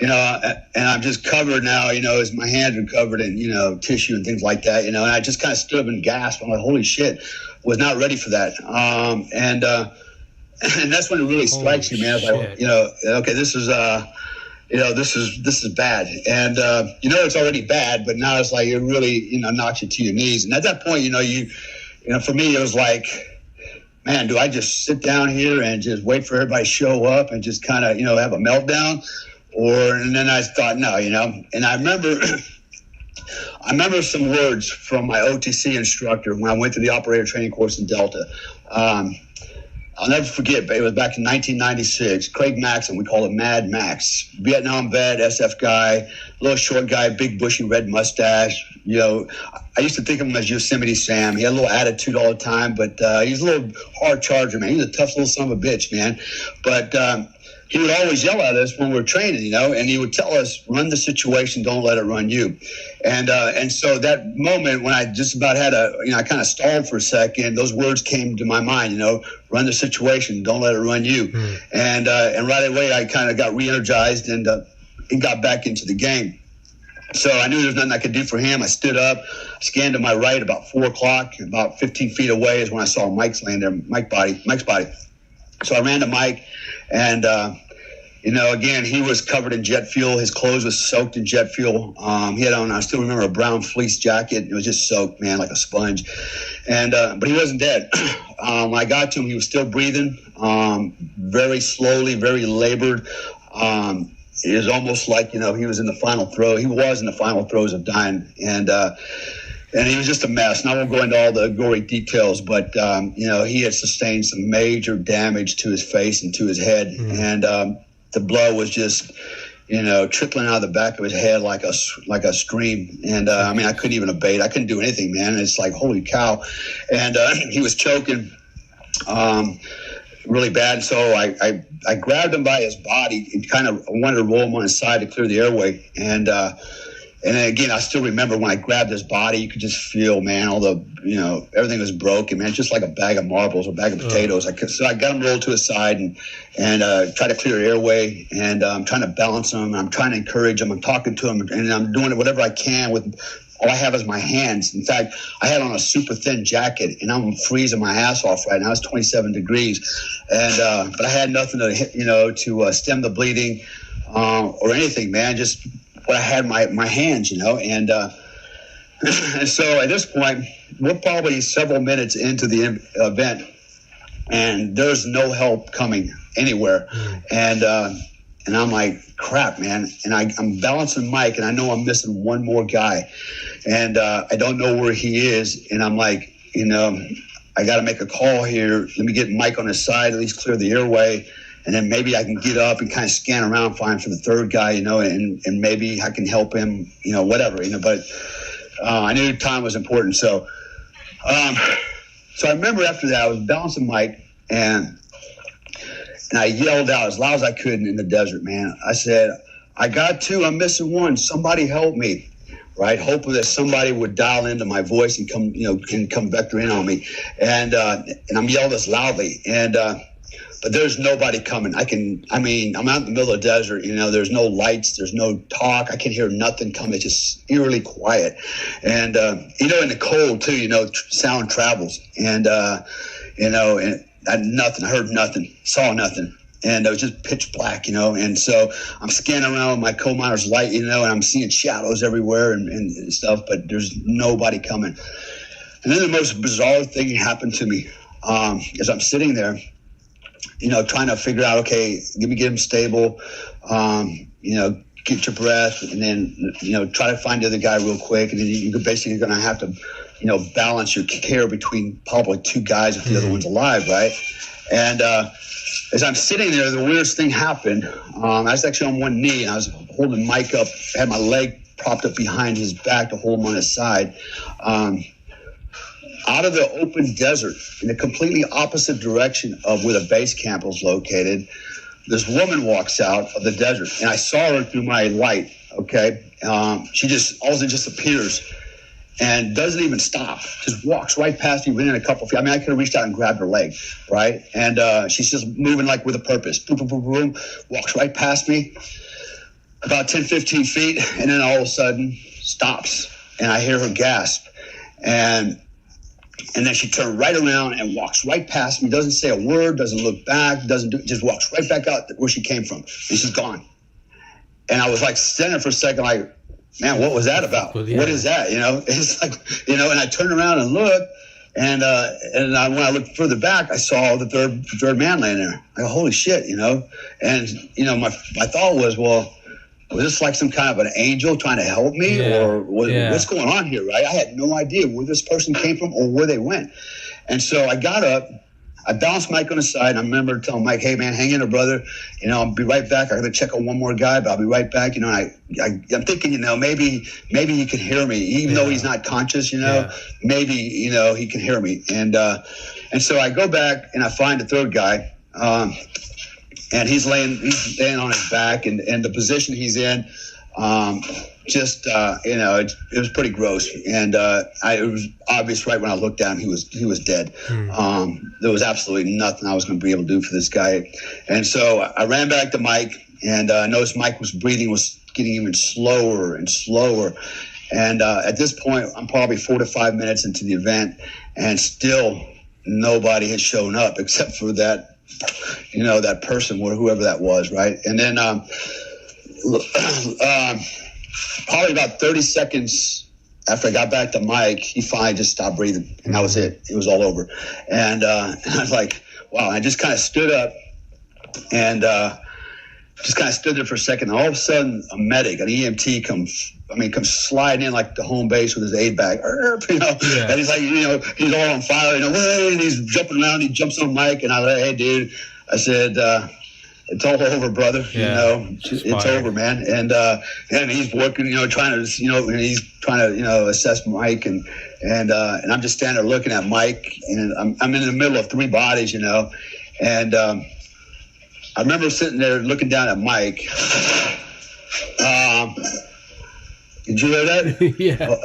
and I'm just covered now, as my hands are covered in, tissue and things like that, and I just kind of stood up and gasped. I'm like, holy shit, was not ready for that. And that's when it really strikes you, man. It's like, okay, this is this is bad. And, it's already bad, but now it's like, it really, knocks you to your knees. And at that point, for me, it was like, man, do I just sit down here and just wait for everybody to show up and just kind of, have a meltdown? And then I thought, no, and I remember some words from my OTC instructor when I went to the operator training course in Delta. I'll never forget, but it was back in 1996. Craig Maxon, we call him Mad Max. Vietnam vet, SF guy, little short guy, big bushy red mustache. I used to think of him as Yosemite Sam. He had a little attitude all the time, but he's a little hard charger, man. He's a tough little son of a bitch, man. But he would always yell at us when we were training, and he would tell us, run the situation, don't let it run you. And so that moment when I just about had I kind of stalled for a second, those words came to my mind, run the situation, don't let it run you. And right away I kind of got re-energized and got back into the game. So I knew there was nothing I could do for him. I stood up, scanned to my right about 4 o'clock, about 15 feet away is when I saw Mike's laying there, Mike's body. So I ran to Mike, and again, he was covered in jet fuel. His clothes was soaked in jet fuel. He had on, I still remember, a brown fleece jacket. It was just soaked, man, like a sponge. And but he wasn't dead. When I got to him, he was still breathing, very slowly, very labored. It was almost like, he was in the final throw. He was in the final throes of dying. And he was just a mess. And I won't go into all the gory details, but, he had sustained some major damage to his face and to his head. And the blood was just, trickling out of the back of his head like a stream. And, I couldn't even abate. I couldn't do anything, man. And it's like, holy cow. And he was choking really bad. And so I grabbed him by his body and kind of wanted to roll him on his side to clear the airway. And then again, I still remember when I grabbed his body, you could just feel, man, all the, everything was broken, man, just like a bag of marbles or a bag of potatoes. So I got him rolled to his side and try to clear the airway, and I'm trying to balance him. I'm trying to encourage him. I'm talking to him, and I'm doing whatever I can with all I have is my hands. In fact, I had on a super thin jacket, and I'm freezing my ass off right now. It's 27 degrees, and but I had nothing to to stem the bleeding or anything, man. Just what I had my hands, and so at this point, we're probably several minutes into the event, and there's no help coming anywhere, and I'm like, crap, man. And I'm balancing Mike, and I know I'm missing one more guy, and I don't know where he is, and I'm like, I got to make a call here. Let me get Mike on his side, at least clear the airway. And then maybe I can get up and kind of scan around, find for the third guy, and maybe I can help him, whatever, But I knew time was important. So I remember after that, I was balancing Mike, and I yelled out as loud as I could in the desert, man. I said, I got two. I'm missing one. Somebody help me. Right, hoping that somebody would dial into my voice and come, can come vector in on me, and I'm yelling this loudly, and but there's nobody coming. I'm out in the middle of the desert, there's no lights, there's no talk. I can hear nothing coming. It's just eerily quiet. And, in the cold too, sound travels. And, and nothing, I heard nothing, saw nothing. And it was just pitch black, and so I'm scanning around with my co-miner's light, and I'm seeing shadows everywhere and stuff, but there's nobody coming. And then the most bizarre thing happened to me as I'm sitting there, trying to figure out, okay, get him stable, get your breath, and then, try to find the other guy real quick. And then you're basically going to have to, balance your care between probably two guys if the other one's alive, right? And as I'm sitting there, the weirdest thing happened. I was actually on one knee, and I was holding Mike up, had my leg propped up behind his back to hold him on his side. Out of the open desert, in the completely opposite direction of where the base camp was located, this woman walks out of the desert, and I saw her through my light, okay? She just all of a sudden just appears and doesn't even stop, just walks right past me within a couple feet. I mean, I could have reached out and grabbed her leg, right? And she's just moving like with a purpose. Boom, boom, boom, boom, walks right past me, about 10, 15 feet, and then all of a sudden stops, and I hear her gasp. And then she turned right around and walks right past me, doesn't say a word, doesn't look back, just walks right back out where she came from, and she's gone. And I was like standing for a second like, man, what was that about? Well, yeah. What is that? It's like, and I turned around and looked, and when I looked further back, I saw the third man laying there. I go, holy shit, And, my thought was, well, was this like some kind of an angel trying to help me, or what's going on here, right? I had no idea where this person came from or where they went. And so I got up, I bounced Mike on the side, and I remember telling Mike, hey, man, hang in there, brother. I'll be right back. I got to check on one more guy, but I'll be right back. And I'm thinking, maybe he can hear me, even though he's not conscious, maybe, he can hear me. And so I go back, and I find the third guy, and he's laying on his back, and the position he's in, it was pretty gross. And it was obvious right when I looked down, he was dead. There was absolutely nothing I was going to be able to do for this guy. And so I ran back to Mike, and I noticed Mike breathing was getting even slower and slower. And at this point, I'm probably 4 to 5 minutes into the event, and still nobody had shown up except for that person or whoever that was, right? And then probably about 30 seconds after I got back to Mike, he finally just stopped breathing, and that was it. It was all over. And I was like, wow. I just kind of stood up and just kind of stood there for a second. And all of a sudden, a medic, an EMT comes sliding in like the home base with his aid bag, and he's like, he's all on fire, and he's jumping around. He jumps on Mike, and I like, hey, dude, I said, it's all over, brother. It's over, man. And he's working, trying to, and he's trying to, assess Mike, and I'm just standing there looking at Mike, and I'm in the middle of three bodies, and I remember sitting there looking down at Mike. Did you hear that? Yeah.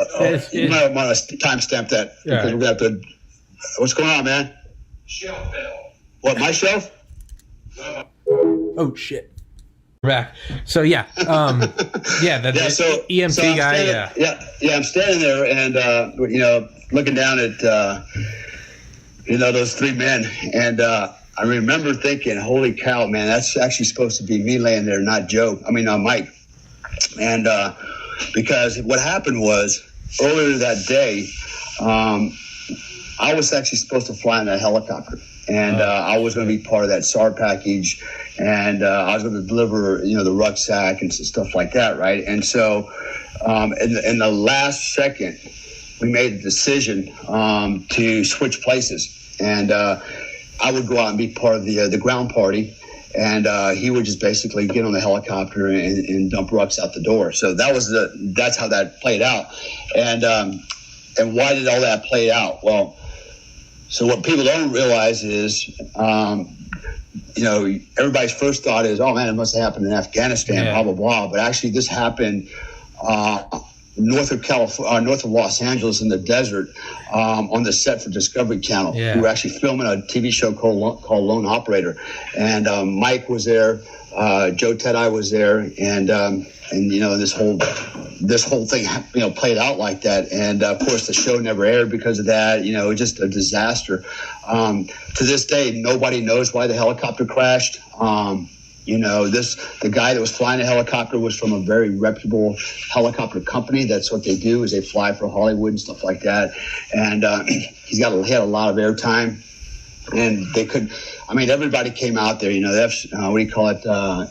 You might want to timestamp that, because we're going to have to. What's going on, man? Shelf fell. What, my shelf? Oh shit! We're back. So EMT guy. I'm standing there, and looking down at those three men, and I remember thinking, holy cow, man, that's actually supposed to be me laying there, not Mike. And because what happened was, earlier that day, I was actually supposed to fly in that helicopter. And I was going to be part of that SAR package, and I was going to deliver, the rucksack and stuff like that, right? And so in the last second, we made the decision to switch places. And I would go out and be part of the ground party, and he would just basically get on the helicopter and dump rucks out the door. So that's how that played out. And why did all that play out? Well, so what people don't realize is, everybody's first thought is, oh man, it must have happened in Afghanistan, blah, blah, blah. But actually this happened north of Los Angeles in the desert, on the set for Discovery Channel. We were actually filming a TV show called Lone Operator. And Mike was there, Joe Tedai was there, and this whole thing played out like that, and of course the show never aired because of that. Just a disaster. To this day, nobody knows why the helicopter crashed. The guy that was flying the helicopter was from a very reputable helicopter company. That's what they do, is they fly for Hollywood and stuff like that. And he had a lot of airtime, and everybody came out there. What do you call it? The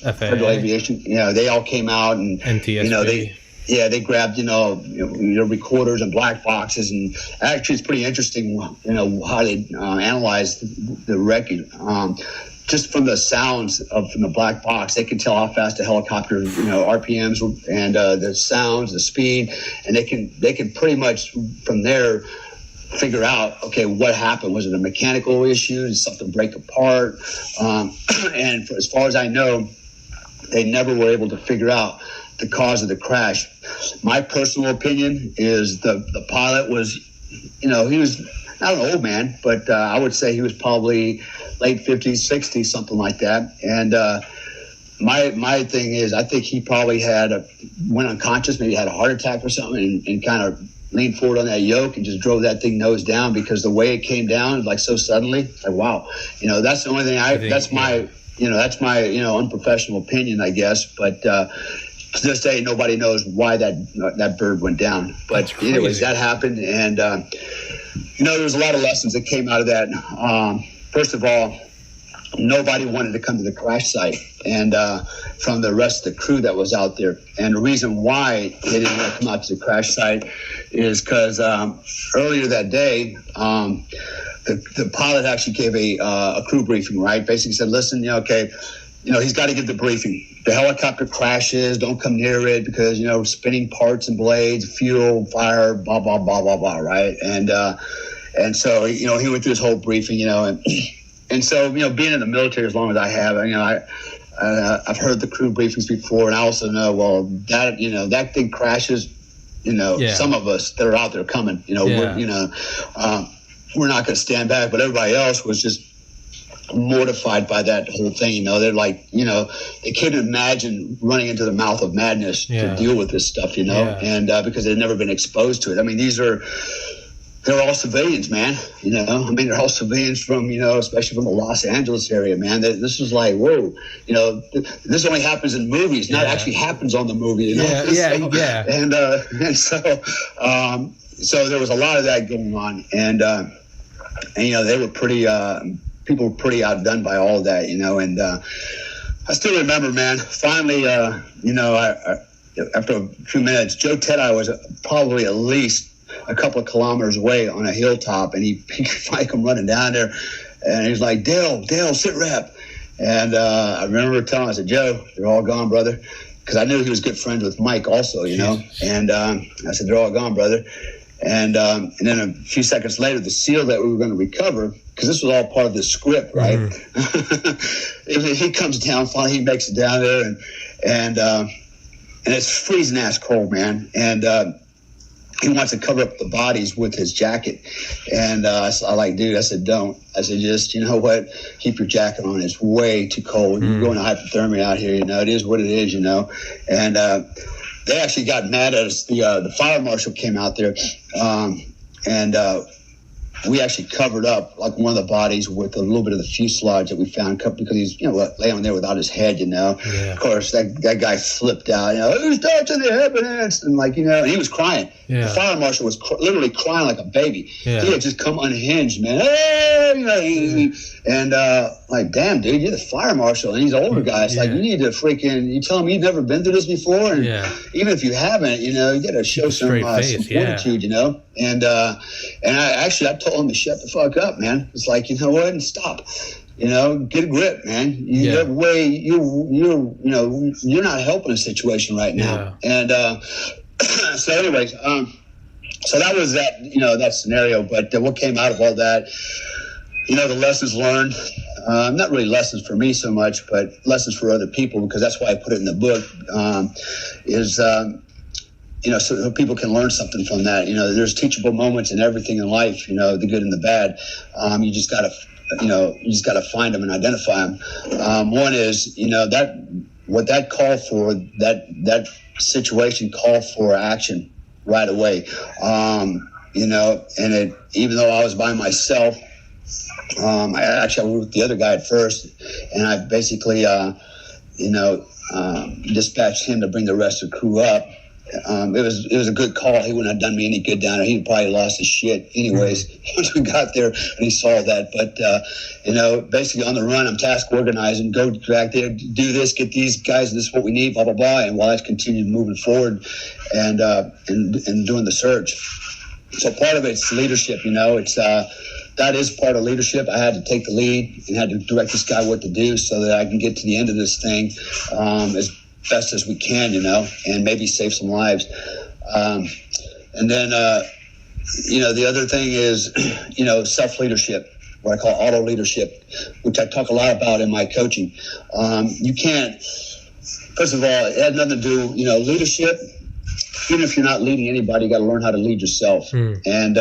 FAA. Federal Aviation. They all came out, and NTSB. they grabbed recorders and black boxes, and actually it's pretty interesting how they analyzed the wreckage. Just from the sounds from the black box, they can tell how fast the helicopter, RPMs and the sounds, the speed, and they can pretty much from there figure out, okay, what happened. Was it a mechanical issue? Did something break apart? And as far as I know, they never were able to figure out the cause of the crash. My personal opinion is the pilot was, he was not an old man, but I would say he was probably late 50s, 60s, something like that. And my thing is, I think he probably went unconscious, maybe had a heart attack or something, and kind of leaned forward on that yoke and just drove that thing nose down, because the way it came down, like so suddenly, like, wow, that's the only thing that's my unprofessional opinion, I guess. But to this day, nobody knows why that bird went down. But anyways, that happened. And, there was a lot of lessons that came out of that. First of all, nobody wanted to come to the crash site, and from the rest of the crew that was out there. And the reason why they didn't want to come out to the crash site is because earlier that day, the pilot actually gave a crew briefing, right? Basically said, listen, he's got to give the briefing. The helicopter crashes, don't come near it because, spinning parts and blades, fuel, fire, blah, blah, blah, blah, blah, right? And so, he went through his whole briefing, and so, being in the military as long as I have, I've heard the crew briefings before, and I also know, well, that thing crashes, some of us that are out there coming, we're not going to stand back, but everybody else was just mortified by that whole thing. They're like, they couldn't imagine running into the mouth of madness to deal with this stuff, and because they'd never been exposed to it. I mean, they're all civilians, man. They're all civilians from, especially from the Los Angeles area, man. This is like, whoa, this only happens in movies, not actually happens on the movie, And so there was a lot of that going on, and they were people were pretty outdone by all of that, and I still remember, man, finally, after a few minutes, Joe Tedai was probably at least a couple of kilometers away on a hilltop, and he finally come running down there, and he's like, Dale, sit rep. And I remember telling him, I said, Joe, they're all gone, brother, because I knew he was good friends with Mike also, and I said, they're all gone, brother. And then a few seconds later, the SEAL that we were going to recover, because this was all part of the script, right? Mm-hmm. He comes down, finally he makes it down there, and it's freezing ass cold, man, and he wants to cover up the bodies with his jacket. And I said, don't. I said, just, keep your jacket on. It's way too cold. You're going to hypothermia out here, it is what it is, And they actually got mad at us. The fire marshal came out there, and we actually covered up like one of the bodies with a little bit of the fuselage that we found, because he's laying there without his head. Of course that guy flipped out. Who's touching the evidence? And and he was crying. The fire marshal was literally crying like a baby. He had just come unhinged, man. Hey, and like, damn, dude, you're the fire marshal, and he's an older guy. It's like, you need to you tell him you've never been through this before, and even if you haven't, you got to show some fortitude, And I told him to shut the fuck up, man. It's like, what, and stop. Get a grip, man. You're not helping the situation right now. And so anyways, so that was that scenario. But what came out of all that, the lessons learned, not really lessons for me so much, but lessons for other people, because that's why I put it in the book, is so people can learn something from that. There's teachable moments in everything in life, the good and the bad. You just got to find them and identify them. One is, what that called for, that situation called for action right away. And even though I was by myself, I was with the other guy at first, and I basically, dispatched him to bring the rest of the crew up. It was a good call. He wouldn't have done me any good down there. He'd probably lost his shit anyways once we got there and he saw that. But, basically on the run, I'm task organizing, go back there, do this, get these guys, this is what we need, blah, blah, blah. And while I continued moving forward and doing the search. So part of it's leadership, that is part of leadership. I had to take the lead and had to direct this guy what to do so that I can get to the end of this thing as best as we can, and maybe save some lives. And then, the other thing is, self-leadership, what I call auto leadership, which I talk a lot about in my coaching. You can't, first of all, it had nothing to do, leadership. Even if you're not leading anybody, you got to learn how to lead yourself. And,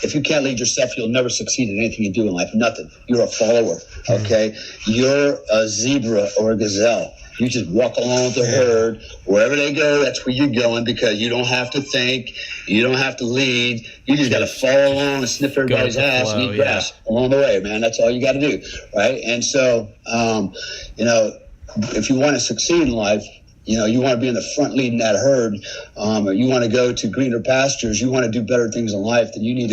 if you can't lead yourself, you'll never succeed in anything you do in life. Nothing. You're a follower. Okay. You're a zebra or a gazelle. You just walk along with the herd. Wherever they go, that's where you're going, because you don't have to think. You don't have to lead. You just got to follow along and sniff everybody's ass and eat grass along the way, man. That's all you got to do, right? And so, if you want to succeed in life, you want to be in the front leading that herd. You want to go to greener pastures. You want to do better things in life. Then you need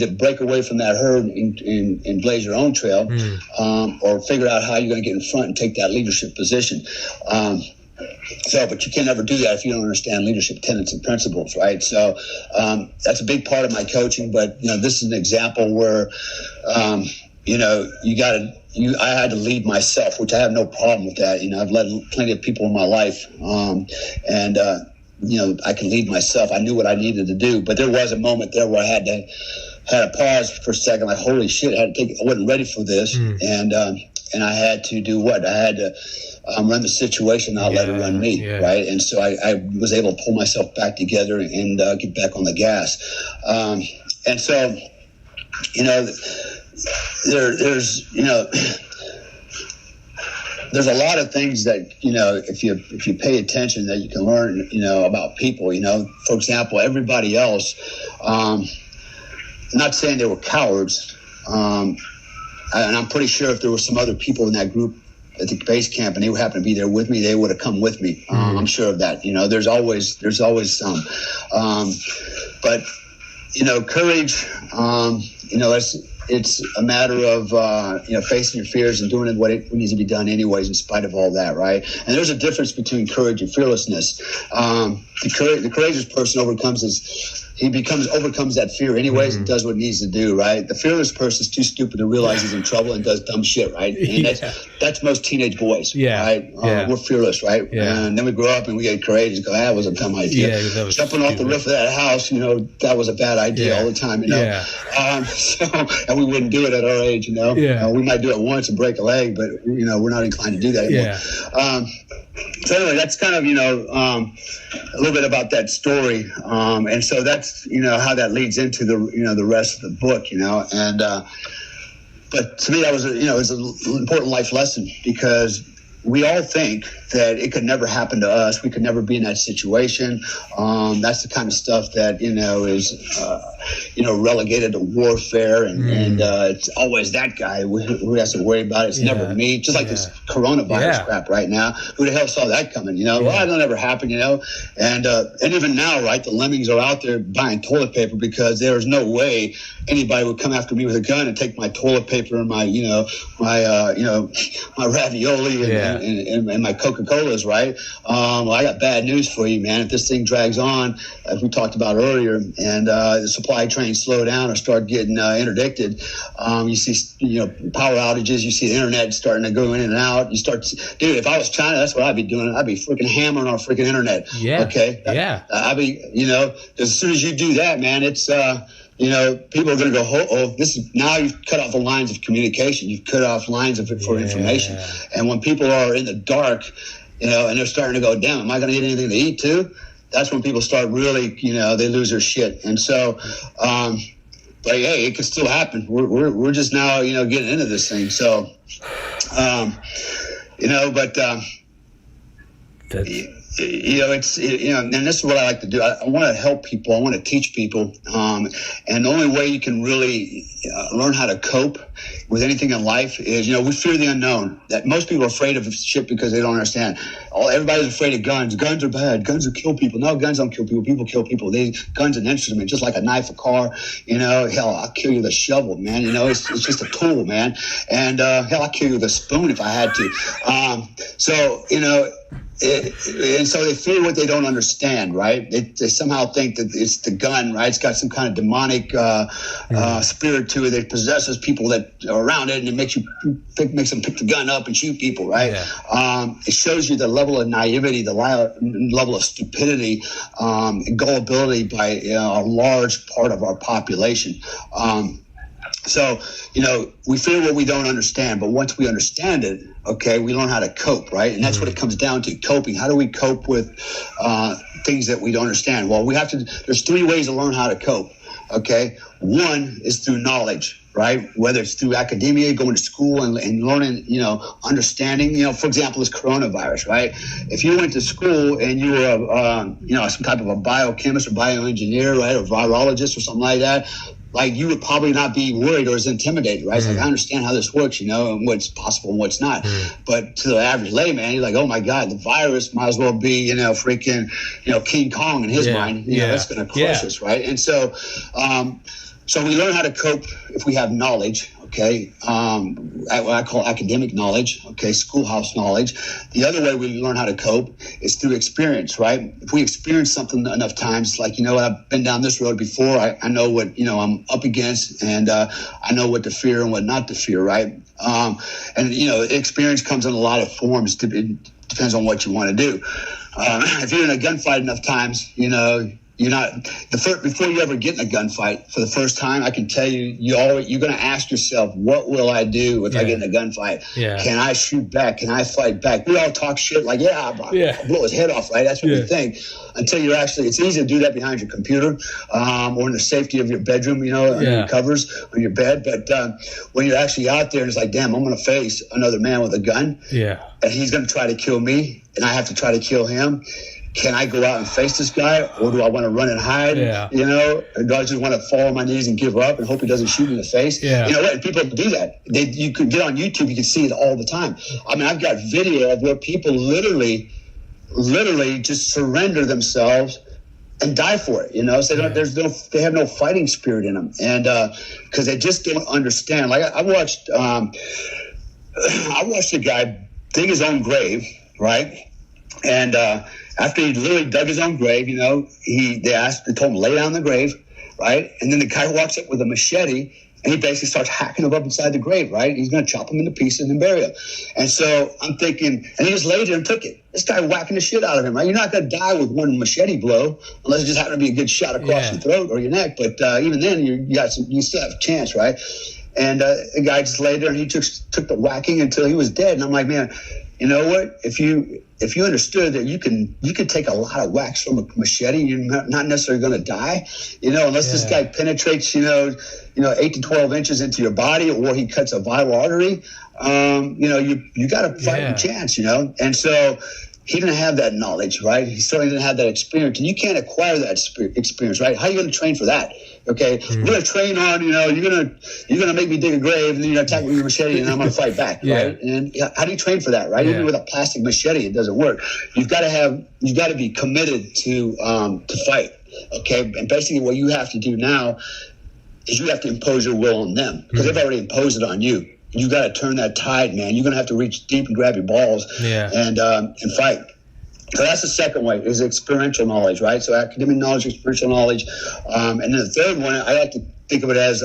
to break away from that herd and blaze your own trail, or figure out how you're going to get in front and take that leadership position. But you can never do that if you don't understand leadership tenets and principles, right? So that's a big part of my coaching. But this is an example where I had to lead myself, which I have no problem with that. I've led plenty of people in my life, and I can lead myself. I knew what I needed to do, but there was a moment there where I had to pause for a second, like, holy shit, I wasn't ready for this, and I had to do what? I had to run the situation, not let it run me, right? And so I was able to pull myself back together and get back on the gas, and so there's a lot of things that if you pay attention that you can learn about people. For example, everybody else, not saying they were cowards, and I'm pretty sure if there were some other people in that group at the base camp and they happened to be there with me, they would have come with me. I'm sure of that. There's always some, but courage, it's a matter of facing your fears and doing what needs to be done anyways, in spite of all that, right? And there's a difference between courage and fearlessness. The courageous person overcomes that fear anyways and does what it needs to do, right? The fearless person is too stupid to realize he's in trouble and does dumb shit, right? And that's most teenage boys, right? We're fearless, right? And then we grow up and we get courageous and go, that was a dumb idea. Jumping off the roof of that house, that was a bad idea all the time, and we wouldn't do it at our age, we might do it once and break a leg, but we're not inclined to do that anymore. So anyway, that's kind of, a little bit about that story. And so that's, how that leads into the rest of the book, and, but to me, that was, it was an important life lesson, because we all think that it could never happen to us. We could never be in that situation. That's the kind of stuff that, is, relegated to warfare. And it's always that guy who has to worry about it. It's never me. Just like this coronavirus crap right now. Who the hell saw that coming? Well, that'll never happen, And even now, right, the lemmings are out there buying toilet paper, because there's no way anybody would come after me with a gun and take my toilet paper and my, my ravioli and my Coca-Colas, right? Well, I got bad news for you, man. If this thing drags on, as we talked about earlier, and the supply trains slow down or start getting interdicted, you see, power outages. You see the internet starting to go in and out. You start, dude. If I was China, that's what I'd be doing. I'd be freaking hammering our freaking internet. Okay. I'd be, as soon as you do that, man, it's. People are going to go, this is, now you've cut off the lines of communication. You've cut off lines for information. And when people are in the dark, and they're starting to go, damn, am I going to get anything to eat too? that's when people start really, they lose their shit. And so, but hey, it could still happen. We're just now, getting into this thing. So, and this is what I like to do. I want to help people. I want to teach people. And the only way you can really learn how to cope with anything in life is, we fear the unknown. That most people are afraid of shit because they don't understand. Everybody's afraid of guns. Guns are bad. Guns will kill people. No, guns don't kill people. People kill people. Guns an instrument, just like a knife, a car. Hell, I'll kill you with a shovel, man. It's just a tool, man. And hell, I'll kill you with a spoon if I had to. And so they fear what they don't understand, right? They somehow think that it's the gun, right? It's got some kind of demonic spirit to it that possesses people that are around it, and it makes them pick the gun up and shoot people, right? Yeah. It shows you the level of naivety, the level of stupidity, and gullibility by a large part of our population. So, we fear what we don't understand, but once we understand it, okay, we learn how to cope, right? And that's what it comes down to, coping. How do we cope with things that we don't understand? Well, there's 3 ways to learn how to cope, okay? One is through knowledge, right? Whether it's through academia, going to school and learning, understanding, for example, this coronavirus, right? If you went to school and you were, some type of a biochemist or bioengineer, right? Or virologist or something like that, like you would probably not be worried or as intimidated, right? It's like, I understand how this works, and what's possible and what's not. But to the average layman, you're like, oh my God, the virus might as well be, freaking, King Kong in his mind. That's going to crush us, right? And so, so we learn how to cope if we have knowledge, okay? What I call academic knowledge, okay, schoolhouse knowledge. The other way we learn how to cope is through experience, right? If we experience something enough times, like, I've been down this road before, I know what, I'm up against, and I know what to fear and what not to fear, right? Experience comes in a lot of forms. It depends on what you want to do. If you're in a gunfight enough times, you're not before you ever get in a gunfight for the first time. I can tell you, you're going to ask yourself, what will I do if I get in a gunfight? Yeah. Can I shoot back? Can I fight back? We all talk shit like, I'll blow his head off, right? That's what we think. Until you're it's easy to do that behind your computer, or in the safety of your bedroom, under your covers, on your bed. But when you're actually out there, and it's like, damn, I'm going to face another man with a gun. Yeah. And he's going to try to kill me, and I have to try to kill him. Can I go out and face this guy, or do I want to run and hide? Yeah. Or do I just want to fall on my knees and give up and hope he doesn't shoot me in the face? Yeah. And people do that. You could get on YouTube, you can see it all the time. I mean, I've got video of where people literally just surrender themselves and die for it. So they have no fighting spirit in them, and because they just don't understand. Like I watched a guy dig his own grave, right? And after he literally dug his own grave, they told him to lay down in the grave, right? And then the guy walks up with a machete, and he basically starts hacking him up inside the grave, right? He's going to chop him into pieces and bury him. And so I'm thinking, and he just laid there and took it. This guy whacking the shit out of him, right? You're not going to die with one machete blow unless it just happened to be a good shot across your throat or your neck. But even then, you still have a chance, right? And the guy just laid there, and he took the whacking until he was dead. And I'm like, man, you know what? If you understood that you could take a lot of whacks from a machete, you're not necessarily going to die, unless this guy penetrates, 8 to 12 inches into your body, or he cuts a vital artery, you got a fighting chance, And so he didn't have that knowledge, right? He certainly didn't have that experience, and you can't acquire that experience, right? How are you going to train for that? Okay, we're going to train on, you're going to make me dig a grave, and then you're going to attack me with a machete, and I'm going to fight back, right? And how do you train for that, right? Even with a plastic machete, it doesn't work. You've got to be committed to fight, okay? And basically what you have to do now is you have to impose your will on them, because they've already imposed it on you. You got to turn that tide, man. You're going to have to reach deep and grab your balls and fight. So that's the second way, is experiential knowledge, right? So academic knowledge, experiential knowledge. And then the third one, I like to think of it as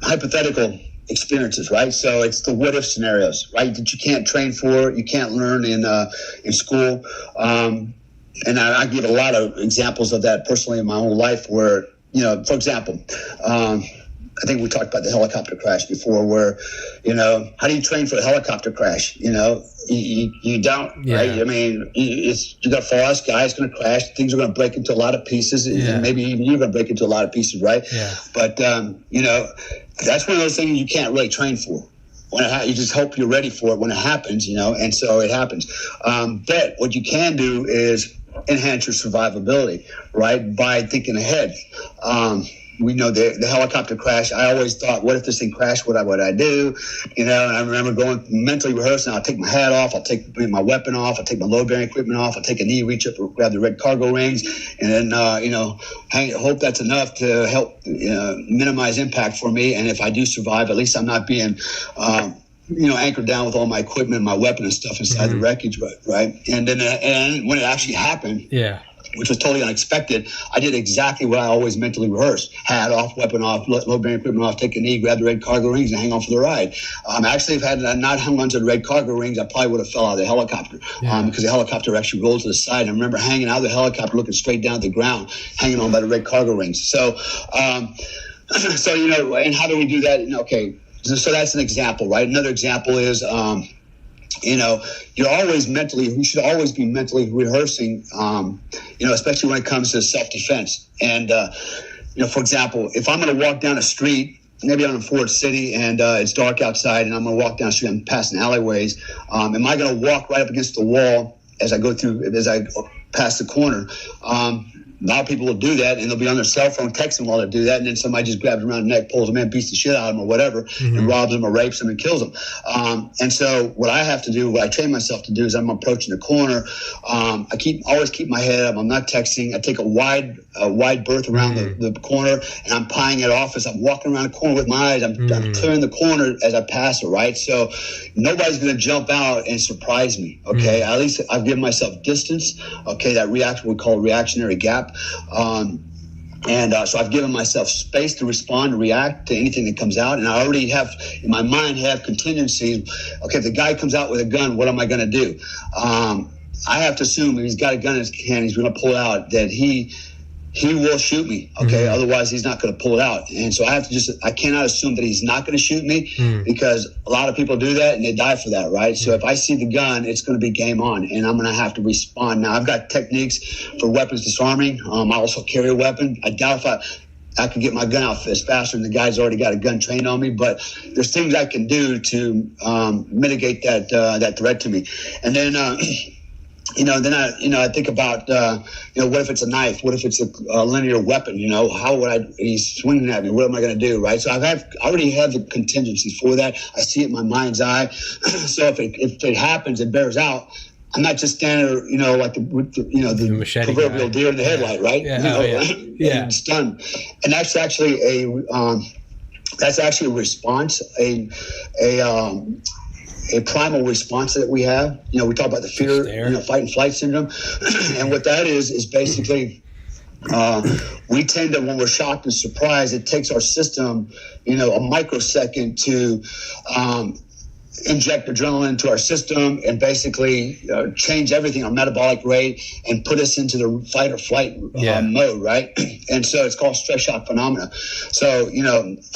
hypothetical experiences, right? So it's the what-if scenarios, right, that you can't train for, you can't learn in school. And I give a lot of examples of that personally in my own life where, for example, I think we talked about the helicopter crash before, where, how do you train for a helicopter crash? You don't, right? I mean, you got a false guy, it's going to crash, things are going to break into a lot of pieces, and maybe even you're going to break into a lot of pieces, right? Yeah. But, that's one of those things you can't really train for. You just hope you're ready for it when it happens, and so it happens. But what you can do is enhance your survivability, right, by thinking ahead. We know the helicopter crash. I always thought, what if this thing crashed? What would I do? And I remember going mentally rehearsing. I'll take my hat off. I'll take my weapon off. I'll take my load bearing equipment off. I'll take a knee, reach up, grab the red cargo rings, and then hope that's enough to help minimize impact for me. And if I do survive, at least I'm not being anchored down with all my equipment, my weapon and stuff inside the wreckage, right? And then and when it actually happened, which was totally unexpected, I did exactly what I always mentally rehearsed. Hat off, weapon off, load bearing equipment off, take a knee, grab the red cargo rings, and hang on for the ride. Actually, if I had not hung onto the red cargo rings, I probably would have fell out of the helicopter because the helicopter actually rolled to the side. I remember hanging out of the helicopter, looking straight down at the ground, hanging on by the red cargo rings. So, and how do we do that? Okay, so that's an example, right? Another example is, we should always be mentally rehearsing, especially when it comes to self-defense. And, for example, if I'm going to walk down a street, maybe I'm in Ford City and it's dark outside and I'm going to walk down the street, I'm passing alleyways. Am I going to walk right up against the wall as I pass the corner? A lot of people will do that, and they'll be on their cell phone texting while they do that, and then somebody just grabs them around the neck, pulls them in, beats the shit out of them or whatever, and robs them or rapes them and kills them. And so what I have to do, what I train myself to do, is I'm approaching the corner. I always keep my head up. I'm not texting. I take a wide berth around the corner, and I'm pieing it off as I'm walking around the corner with my eyes. I'm clearing the corner as I pass it, right? So nobody's going to jump out and surprise me, okay? At least I've given myself distance, okay? That we call reactionary gap. So I've given myself space to respond, to react to anything that comes out. And I already have, in my mind, contingencies. Okay, if the guy comes out with a gun, what am I going to do? I have to assume if he's got a gun in his hand, he's going to pull it out, that he will shoot me. Okay, otherwise he's not going to pull it out. And so I cannot assume that he's not going to shoot me because a lot of people do that and they die for that, right? So if I see the gun, it's going to be game on, and I'm going to have to respond. Now, I've got techniques for weapons disarming. I also carry a weapon. I doubt if I can get my gun out faster than the guy's already got a gun trained on me, but there's things I can do to mitigate that threat to me. And then I think about, what if it's a knife? What if it's a linear weapon? How would he's swinging at me? What am I going to do? Right. So I already have the contingencies for that. I see it in my mind's eye. So if it happens, it bears out. I'm not just standing there, like the proverbial deer in the headlight, right? And it's done. And that's actually a response, a primal response that we have. We talk about the fear, fight and flight syndrome. And what that is basically, we tend to, when we're shocked and surprised, it takes our system, a microsecond to inject adrenaline into our system and basically change everything, our metabolic rate, and put us into the fight or flight mode, right? And so it's called stress shock phenomena. So,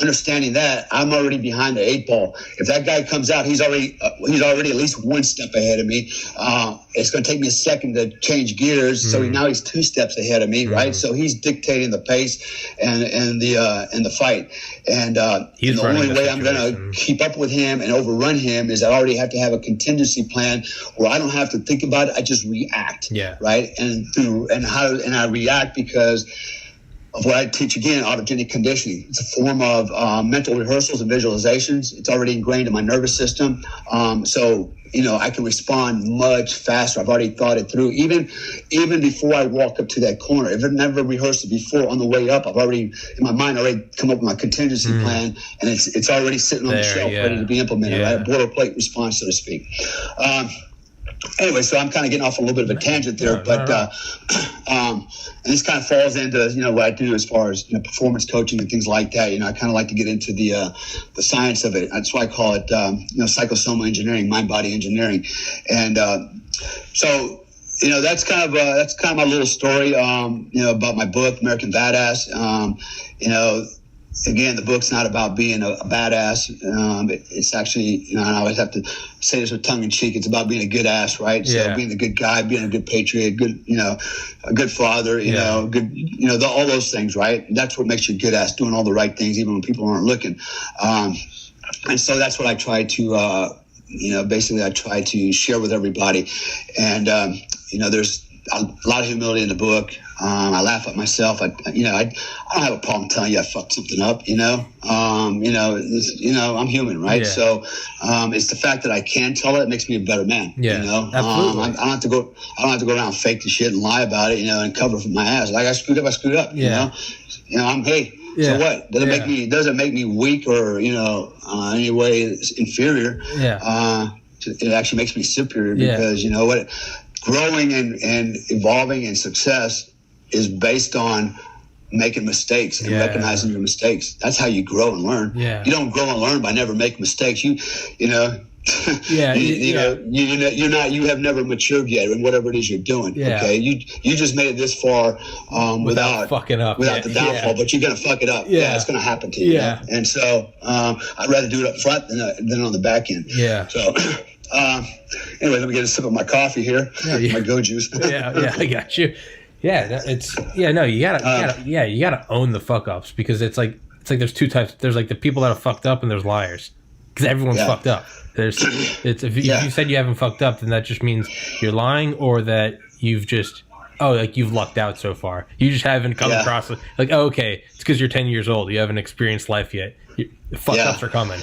understanding that, I'm already behind the 8 ball. If that guy comes out, he's already at least one step ahead of me. It's going to take me a second to change gears. So now he's 2 steps ahead of me, right? So he's dictating the pace and the fight. And the only way I'm going to keep up with him and overrun him is I already have to have a contingency plan where I don't have to think about it. I just react, right? And I react because of what I teach again, autogenic conditioning. It's a form of mental rehearsals and visualizations. It's already ingrained in my nervous system. So I can respond much faster. I've already thought it through. Even before I walk up to that corner, if I've never rehearsed it before, on the way up, I've already, in my mind, come up with my contingency plan, and it's already sitting on the shelf, ready to be implemented, right? A boilerplate response, so to speak. Anyway, so I'm kind of getting off a little bit of a tangent there, and this kind of falls into what I do as far as performance coaching and things like that. I kind of like to get into the science of it. That's why I call it psychosoma engineering, mind body engineering, and so that's kind of my little story about my book, American Badass. again, the book's not about being a badass. It's actually, I always have to say this with tongue in cheek. It's about being a good ass, right? So being a good guy, being a good patriot, good, a good father, good, all those things, right? That's what makes you a good ass, doing all the right things, even when people aren't looking. And so that's what I try to, basically I try to share with everybody. And, there's a lot of humility in the book. I laugh at myself. I don't have a problem telling you I fucked something up. I'm human, right? Yeah. So it's the fact that I can tell it makes me a better man. Yeah, absolutely. I don't have to go around fake the shit and lie about it, and cover for my ass. Like I screwed up. Yeah. I'm hey. Yeah. So what? Doesn't make me weak or any way inferior. Yeah. It actually makes me superior because what. Growing and evolving and success is based on making mistakes and recognizing your mistakes. That's how you grow and learn. Yeah. You don't grow and learn by never making mistakes. You have never matured yet in whatever it is you're doing. Yeah. Okay. You just made it this far without fucking up, without the downfall, but you're gonna fuck it up. Yeah, it's gonna happen to you. Yeah. And so I'd rather do it up front than on the back end. Yeah. So anyway, let me get a sip of my coffee here. My go juice. I got you. Yeah, you gotta own the fuck ups because it's like there's two types. There's like the people that are fucked up and there's liars because everyone's fucked up. If you said you haven't fucked up, then that just means you're lying or that you've lucked out so far. You just haven't come across it. Like, okay, it's because you're 10 years old. You haven't experienced life yet. The fuck ups are coming.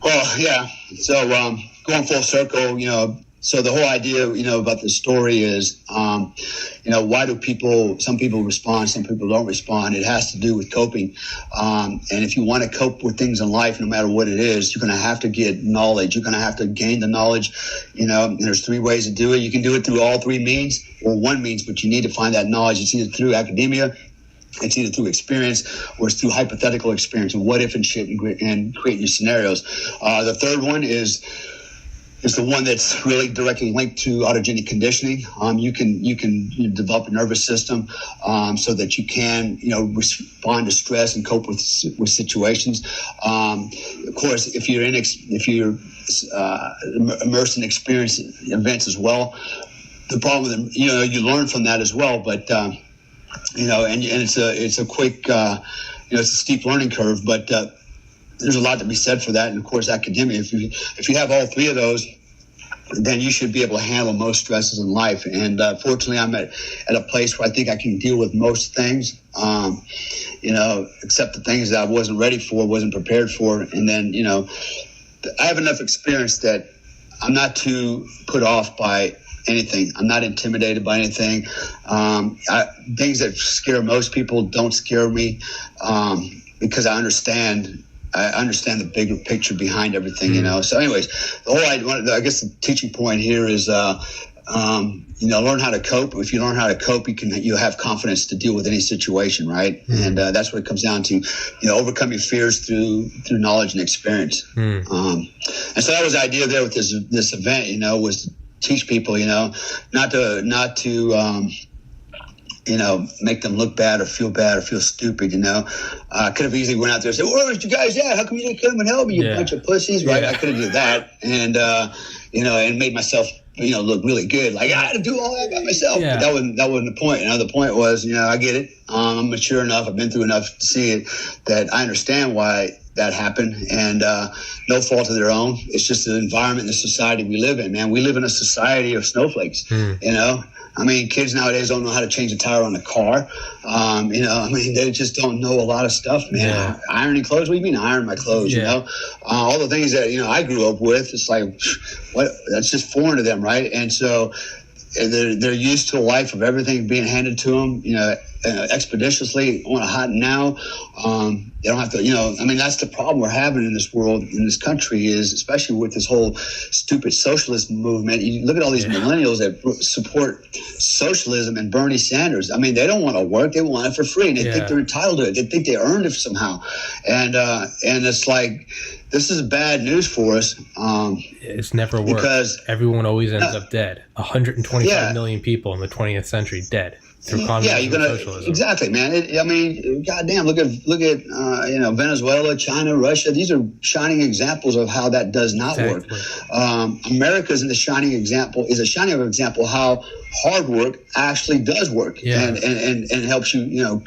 Well, yeah. So going full circle, so the whole idea, about the story is, why do some people respond, some people don't respond? It has to do with coping. And if you want to cope with things in life, no matter what it is, you're going to have to get knowledge. You're going to have to gain the knowledge. And there's 3 ways to do it. You can do it through all 3 means or 1 means, but you need to find that knowledge. It's either through academia, it's either through experience or it's through hypothetical experience and what if and shit and creating scenarios. The third one is the one that's really directly linked to autogenic conditioning. You can develop a nervous system so that you can respond to stress and cope with situations. Of course, if you're immersed in experience events as well, the problem with them, you learn from that as well. But and it's a quick, it's a steep learning curve, but there's a lot to be said for that. And of course, academia, if you have all 3 of those, then you should be able to handle most stresses in life. And fortunately, I'm at a place where I think I can deal with most things, except the things that I wasn't ready for, wasn't prepared for. And then, I have enough experience that I'm not too put off by anything. I'm not intimidated by anything. Things that scare most people don't scare me because I understand the bigger picture behind everything, So anyways, I guess the teaching point here is, learn how to cope. If you learn how to cope, you'll have confidence to deal with any situation, right? Mm. And that's what it comes down to, overcoming fears through knowledge and experience. Mm. And so that was the idea there with this event, was to teach people, not to make them look bad or feel stupid, I could have easily went out there and said, where was you guys at? How come you didn't come and help me, you bunch of pussies, right? I could have did that and, and made myself, look really good. Like, I had to do all that by myself. Yeah. But that wasn't the point. The point was, I get it. I'm mature enough. I've been through enough to see it that I understand why that happened, and no fault of their own. It's just the environment and the society we live in, man. We live in a society of snowflakes, kids nowadays don't know how to change a tire on a car. They just don't know a lot of stuff, man. Yeah. Ironing clothes? What do you mean iron my clothes, all the things that, I grew up with, it's like, what? That's just foreign to them, right? And so they're used to a life of everything being handed to them, expeditiously on a hot now. They don't have to, that's the problem we're having in this world, in this country, is especially with this whole stupid socialist movement. You look at all these millennials that support socialism and Bernie Sanders. They don't want to work. They want it for free. And they think they're entitled to it. They think they earned it somehow. And it's like, this is bad news for us. It's never worked because everyone always ends up dead. 125 million people in the 20th century dead. through communism. Yeah, you're gonna socialism. Exactly, man. Goddamn, look at Venezuela, China, Russia. These are shining examples of how that does not work. America's a shining example how hard work actually does work, and helps you,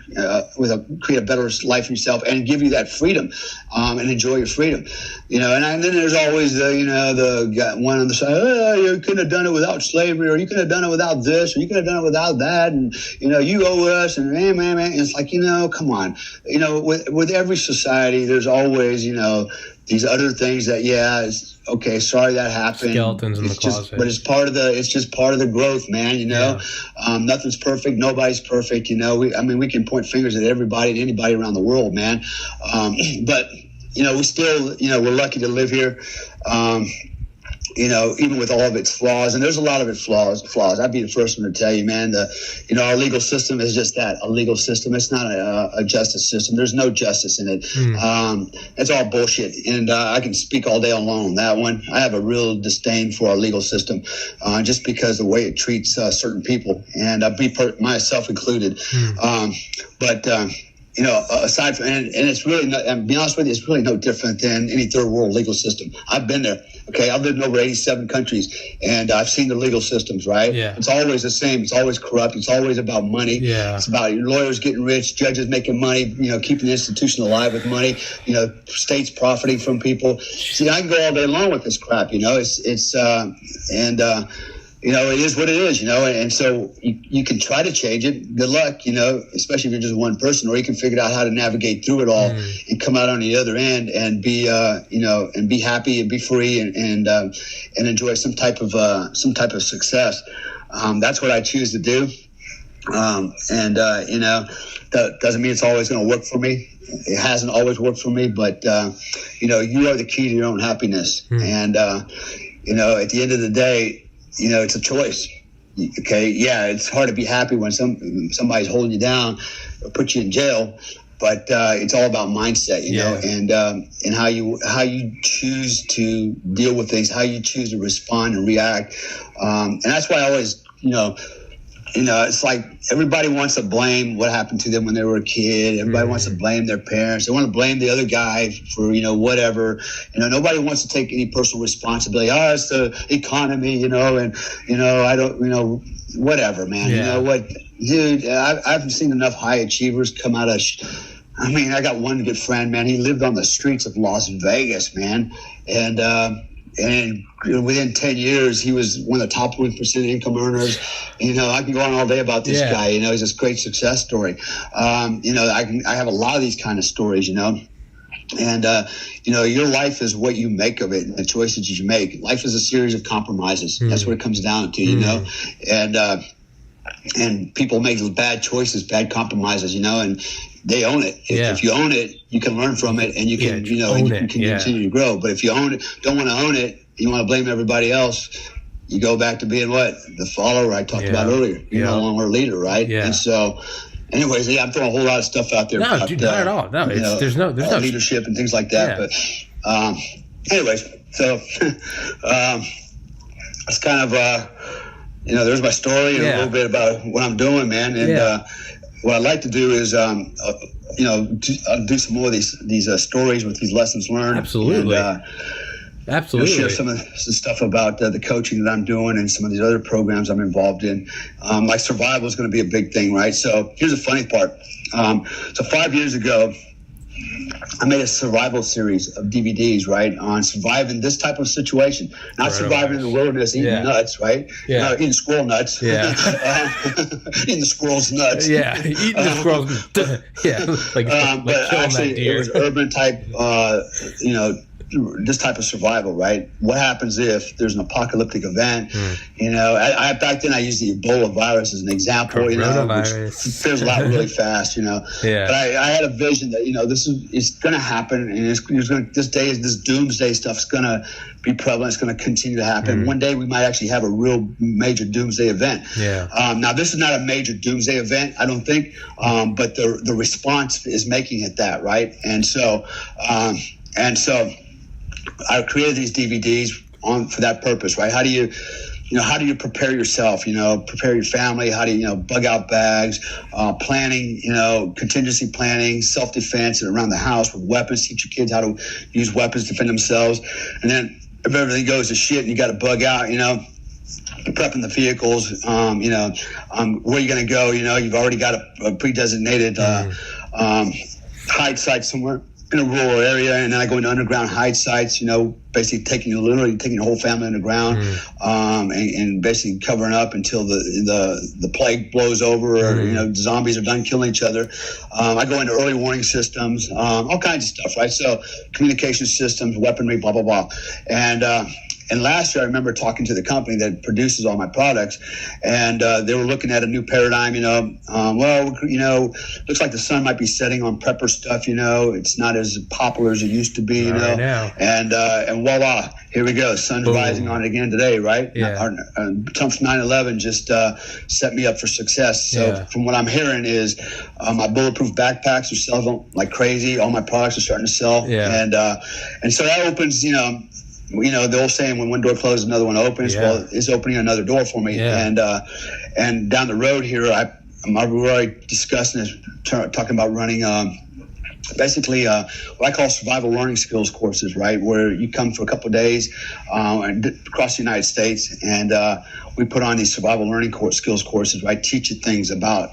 create a better life for yourself and give you that freedom, and enjoy your freedom, And then there's always the guy, one on the side. Oh, you couldn't have done it without slavery, or you could have done it without this, or you could have done it without that, and you owe us, and man. It's like, come on, with every society, there's always these other things that okay, sorry that happened. Skeletons in the closet. But it's just part of the growth, man. Nothing's perfect. Nobody's perfect. We can point fingers at everybody and anybody around the world, man. But we still, we're lucky to live here. Even with all of its flaws, and there's a lot of its flaws. I'd be the first one to tell you, man, our legal system is just that, a legal system. It's not a justice system. There's no justice in it. It's all bullshit. And I can speak all day long on that one. I have a real disdain for our legal system, just because the way it treats certain people, and myself included. Aside from, and it's really not, and to be honest with you, it's really no different than any third world legal system. I've been there. Okay, I've lived in over 87 countries, and I've seen the legal systems, right? Yeah. It's always the same. It's always corrupt. It's always about money. Yeah. It's about your lawyers getting rich, judges making money, keeping the institution alive with money, states profiting from people. See, I can go all day long with this crap, it is what it is, and so you can try to change it. Good luck, especially if you're just one person, or you can figure out how to navigate through it all and come out on the other end and be, and be happy and be free and enjoy some type of success. That's what I choose to do. That doesn't mean it's always going to work for me. It hasn't always worked for me, but, you are the key to your own happiness. And, at the end of the day, it's a choice. Okay. Yeah. It's hard to be happy when somebody's holding you down or put you in jail, but it's all about mindset, and how you choose to deal with things, how you choose to respond and react. And that's why I always, it's like everybody wants to blame what happened to them when they were a kid. Everybody wants to blame their parents. They want to blame the other guy for, whatever. Nobody wants to take any personal responsibility. Oh, it's the economy, and, I don't, whatever, man. Yeah. You know what, dude, I've seen enough high achievers come out of, I got one good friend, man. He lived on the streets of Las Vegas, man. And within 10 years, he was one of the top 1% income earners. I can go on all day about this guy. He's this great success story. I have a lot of these kind of stories, and, your life is what you make of it and the choices you make. Life is a series of compromises. That's what it comes down to, and people make bad choices, bad compromises, and they own it. If you own it, you can learn from it, and you can, and you can continue to grow. But if you don't want to own it, you want to blame everybody else, you go back to being the follower I talked about earlier. You're no longer a leader, right? Yeah. And so, anyways, I'm throwing a whole lot of stuff out there. No, dude, not at all. No, there's no leadership and things like that. Yeah. But, anyways, so it's kind of there's my story and a little bit about what I'm doing, man. And what I'd like to do is, do some more of these stories with these lessons learned. Absolutely. And, absolutely. Share some of the stuff about the coaching that I'm doing and some of these other programs I'm involved in. Like survival is going to be a big thing, right? So here's the funny part. So 5 years ago, I made a survival series of DVDs, right, on surviving this type of situation. Not surviving in the wilderness, eating nuts, right? Yeah. Eating squirrel nuts. Yeah. Eating the squirrel's nuts. Yeah, eating the squirrel's but actually, it was urban type, this type of survival, right? What happens if there's an apocalyptic event? Back then I used the Ebola virus as an example, which fizzles out really fast, But I had a vision that, it's going to happen, and this doomsday stuff's going to be prevalent. It's going to continue to happen. One day we might actually have a real major doomsday event. Now this is not a major doomsday event, I don't think, but the response is making it that, right? And so I created these DVDs for that purpose, right? How do you how do you prepare yourself? Prepare your family. How do you, bug out bags, planning, contingency planning, self-defense and around the house with weapons. Teach your kids how to use weapons to defend themselves. And then if everything goes to shit and you got to bug out, prepping the vehicles, where are you going to go? You've already got a pre-designated hide site somewhere in a rural area, and then I go into underground hide sites, basically taking your whole family underground, and basically covering up until the plague blows over, or zombies are done killing each other. I go into early warning systems, all kinds of stuff, right? So communication systems, weaponry, blah blah blah, and last year, I remember talking to the company that produces all my products, and they were looking at a new paradigm. Looks like the sun might be setting on prepper stuff. It's not as popular as it used to be. Right now. And voila, here we go. Sun's rising on it again today, right? Yeah. Trump's 9/11 just set me up for success. So from what I'm hearing is my bulletproof backpacks are selling like crazy. All my products are starting to sell, and so that opens, the old saying, when one door closes, another one opens. Well, it's opening another door for me. And down the road here, I'm already discussing this, talking about running basically what I call survival learning skills courses, right? Where you come for a couple of days across the United States, and we put on these survival learning skills courses, right? Teach you things about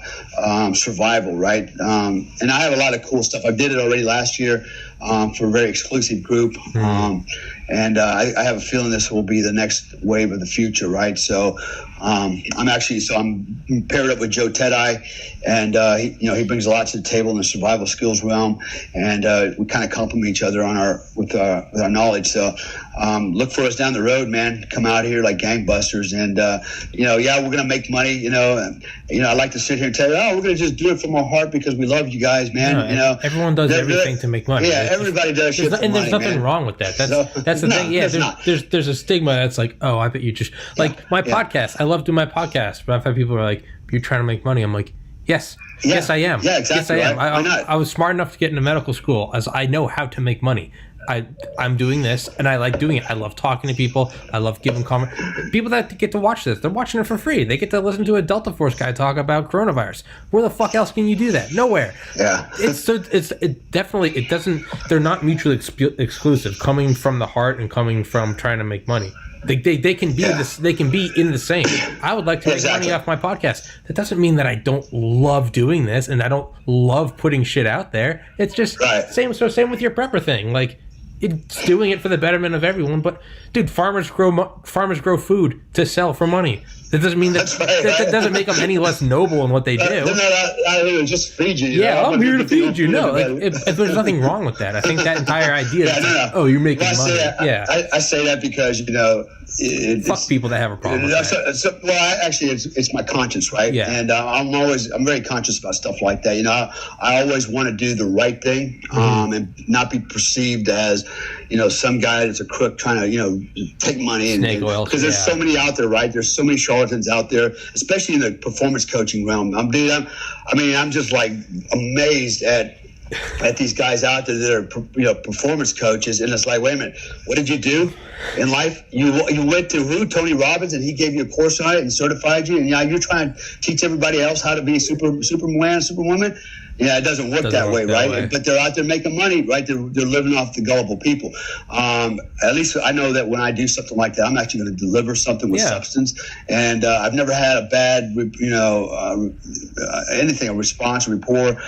survival, right? And I have a lot of cool stuff. I did it already last year for a very exclusive group. And I have a feeling this will be the next wave of the future, right? So I'm paired up with Joe Tedeye, and he brings a lot to the table in the survival skills realm, and we kind of complement each other with our knowledge. So look for us down the road, man. Come out here like gangbusters, and we're gonna make money. I like to sit here and tell you, we're gonna just do it from our heart because we love you guys, man. Everyone does everything to make money. Yeah, everybody does shit for money, and there's nothing man. wrong with that. That's the thing. Yeah, there's a stigma that's like, oh, I bet you just my podcast. I love doing my podcast, but I've had people who are like, you're trying to make money. I'm like, yes, I am. Yeah, exactly. Yes, I am. Right? Why not? I was smart enough to get into medical school, as I know how to make money. I'm doing this, and I like doing it. I love talking to people. I love giving comments. People that get to watch this, they're watching it for free. They get to listen to a Delta Force guy talk about coronavirus. Where the fuck else can you do that? Nowhere. Yeah. It doesn't. They're not mutually exclusive. Coming from the heart and coming from trying to make money. They can be this. They can be in the same. I would like to make money off my podcast. That doesn't mean that I don't love doing this and I don't love putting shit out there. It's just same with your prepper thing. Like, it's doing it for the betterment of everyone. But dude, farmers grow food to sell for money. That doesn't mean that that doesn't make them any less noble in what they do. They're not out here to just feed you. I'm here to feed you. No, if there's nothing wrong with that. I think that entire idea is oh, you're making money. I say that because fuck people that have a problem with that. Actually, it's my conscience, right? Yeah. And I'm very conscious about stuff like that. I always want to do the right thing, and not be perceived as some guy that's a crook trying to take money because there's so many out there, right? There's so many charlatans out there, especially in the performance coaching realm. I'm just like amazed at these guys out there that are performance coaches, and it's like, wait a minute, what did you do in life? You went to Tony Robbins, and he gave you a course on it and certified you, and you're trying to teach everybody else how to be Superman, Superwoman. Yeah, it doesn't work that way, right? But they're out there making money, right? They're living off the gullible people. At least I know that when I do something like that, I'm actually going to deliver something with substance. And I've never had a bad, anything, a response, a report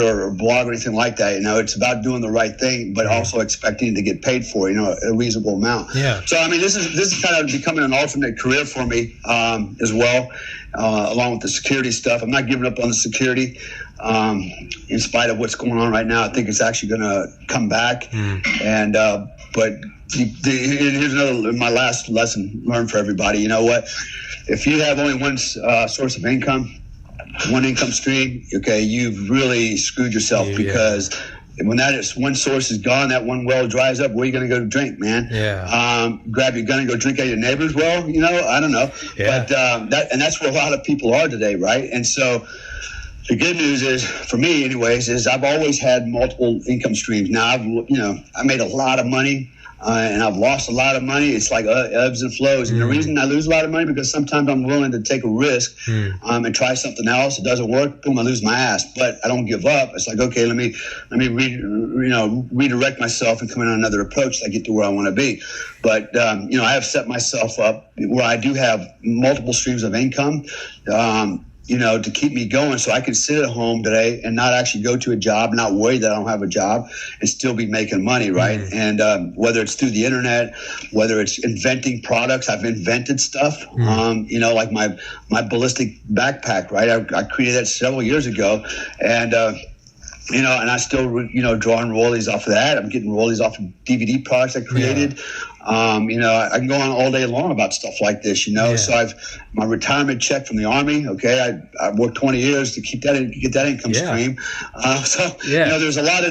or a blog or anything like that. It's about doing the right thing, but also expecting to get paid for a reasonable amount. Yeah. So this is kind of becoming an alternate career for me as well, along with the security stuff. I'm not giving up on the security. In spite of what's going on right now, I think it's actually going to come back. And but here's my last lesson learned for everybody. You know what? If you have only one source of income, one income stream, okay, you've really screwed yourself because when one source is gone, that one well dries up, where are you going to go drink, man? Grab your gun and go drink at your neighbor's well? I don't know. But that's where a lot of people are today, right? And so the good news is, for me anyways, is I've always had multiple income streams. Now I made a lot of money and I've lost a lot of money. It's like ebbs and flows. And the reason I lose a lot of money because sometimes I'm willing to take a risk and try something else. It doesn't work, boom, I lose my ass. But I don't give up. It's like, okay, let me redirect myself and come in on another approach so I get to where I want to be. But I have set myself up where I do have multiple streams of income. To keep me going so I can sit at home today and not actually go to a job, not worry that I don't have a job and still be making money, right? And whether it's through the internet, whether it's inventing products, I've invented stuff, like my ballistic backpack, right? I created that several years ago. And and I still, drawing royalties off of that. I'm getting royalties off of DVD products I created. I can go on all day long about stuff like this, So my retirement check from the Army. Okay, I worked 20 years to get that income stream. There's a lot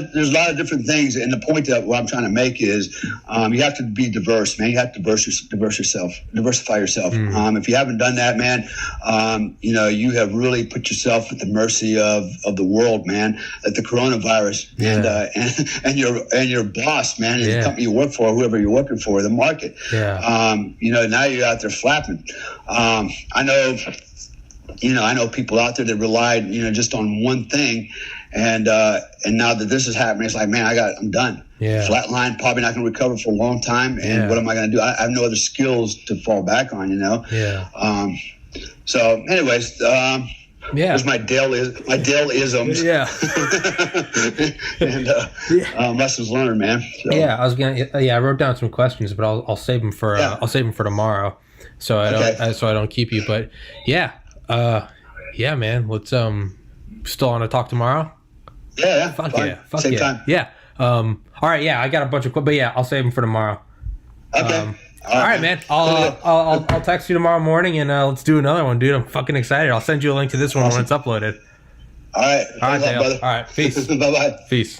of different things. And the point that what I'm trying to make is, you have to be diverse, man. You have to diversify yourself. If you haven't done that, man, you have really put yourself at the mercy of the world, man. At the coronavirus and your boss, man, and the company you work for, whoever you're working for. The market. Now you're out there flapping. I know people out there that relied, just on one thing, and now that this is happening, it's like, man, I'm done. Flatline, probably not going to recover for a long time. And what am I going to do? I have no other skills to fall back on. So, anyways. There's my Dale-isms. And lessons learned, man. So. I wrote down some questions, but I'll save them for tomorrow, so I don't keep you. But man, let's still want to talk tomorrow. Fuck Same time. All right, I got a bunch of, but I'll save them for tomorrow. Okay. All right, man. I'll text you tomorrow morning and let's do another one, dude. I'm fucking excited. I'll send you a link to this one when it's uploaded. All right. All right, Dale. brother. All right. Peace. Bye-bye. Peace.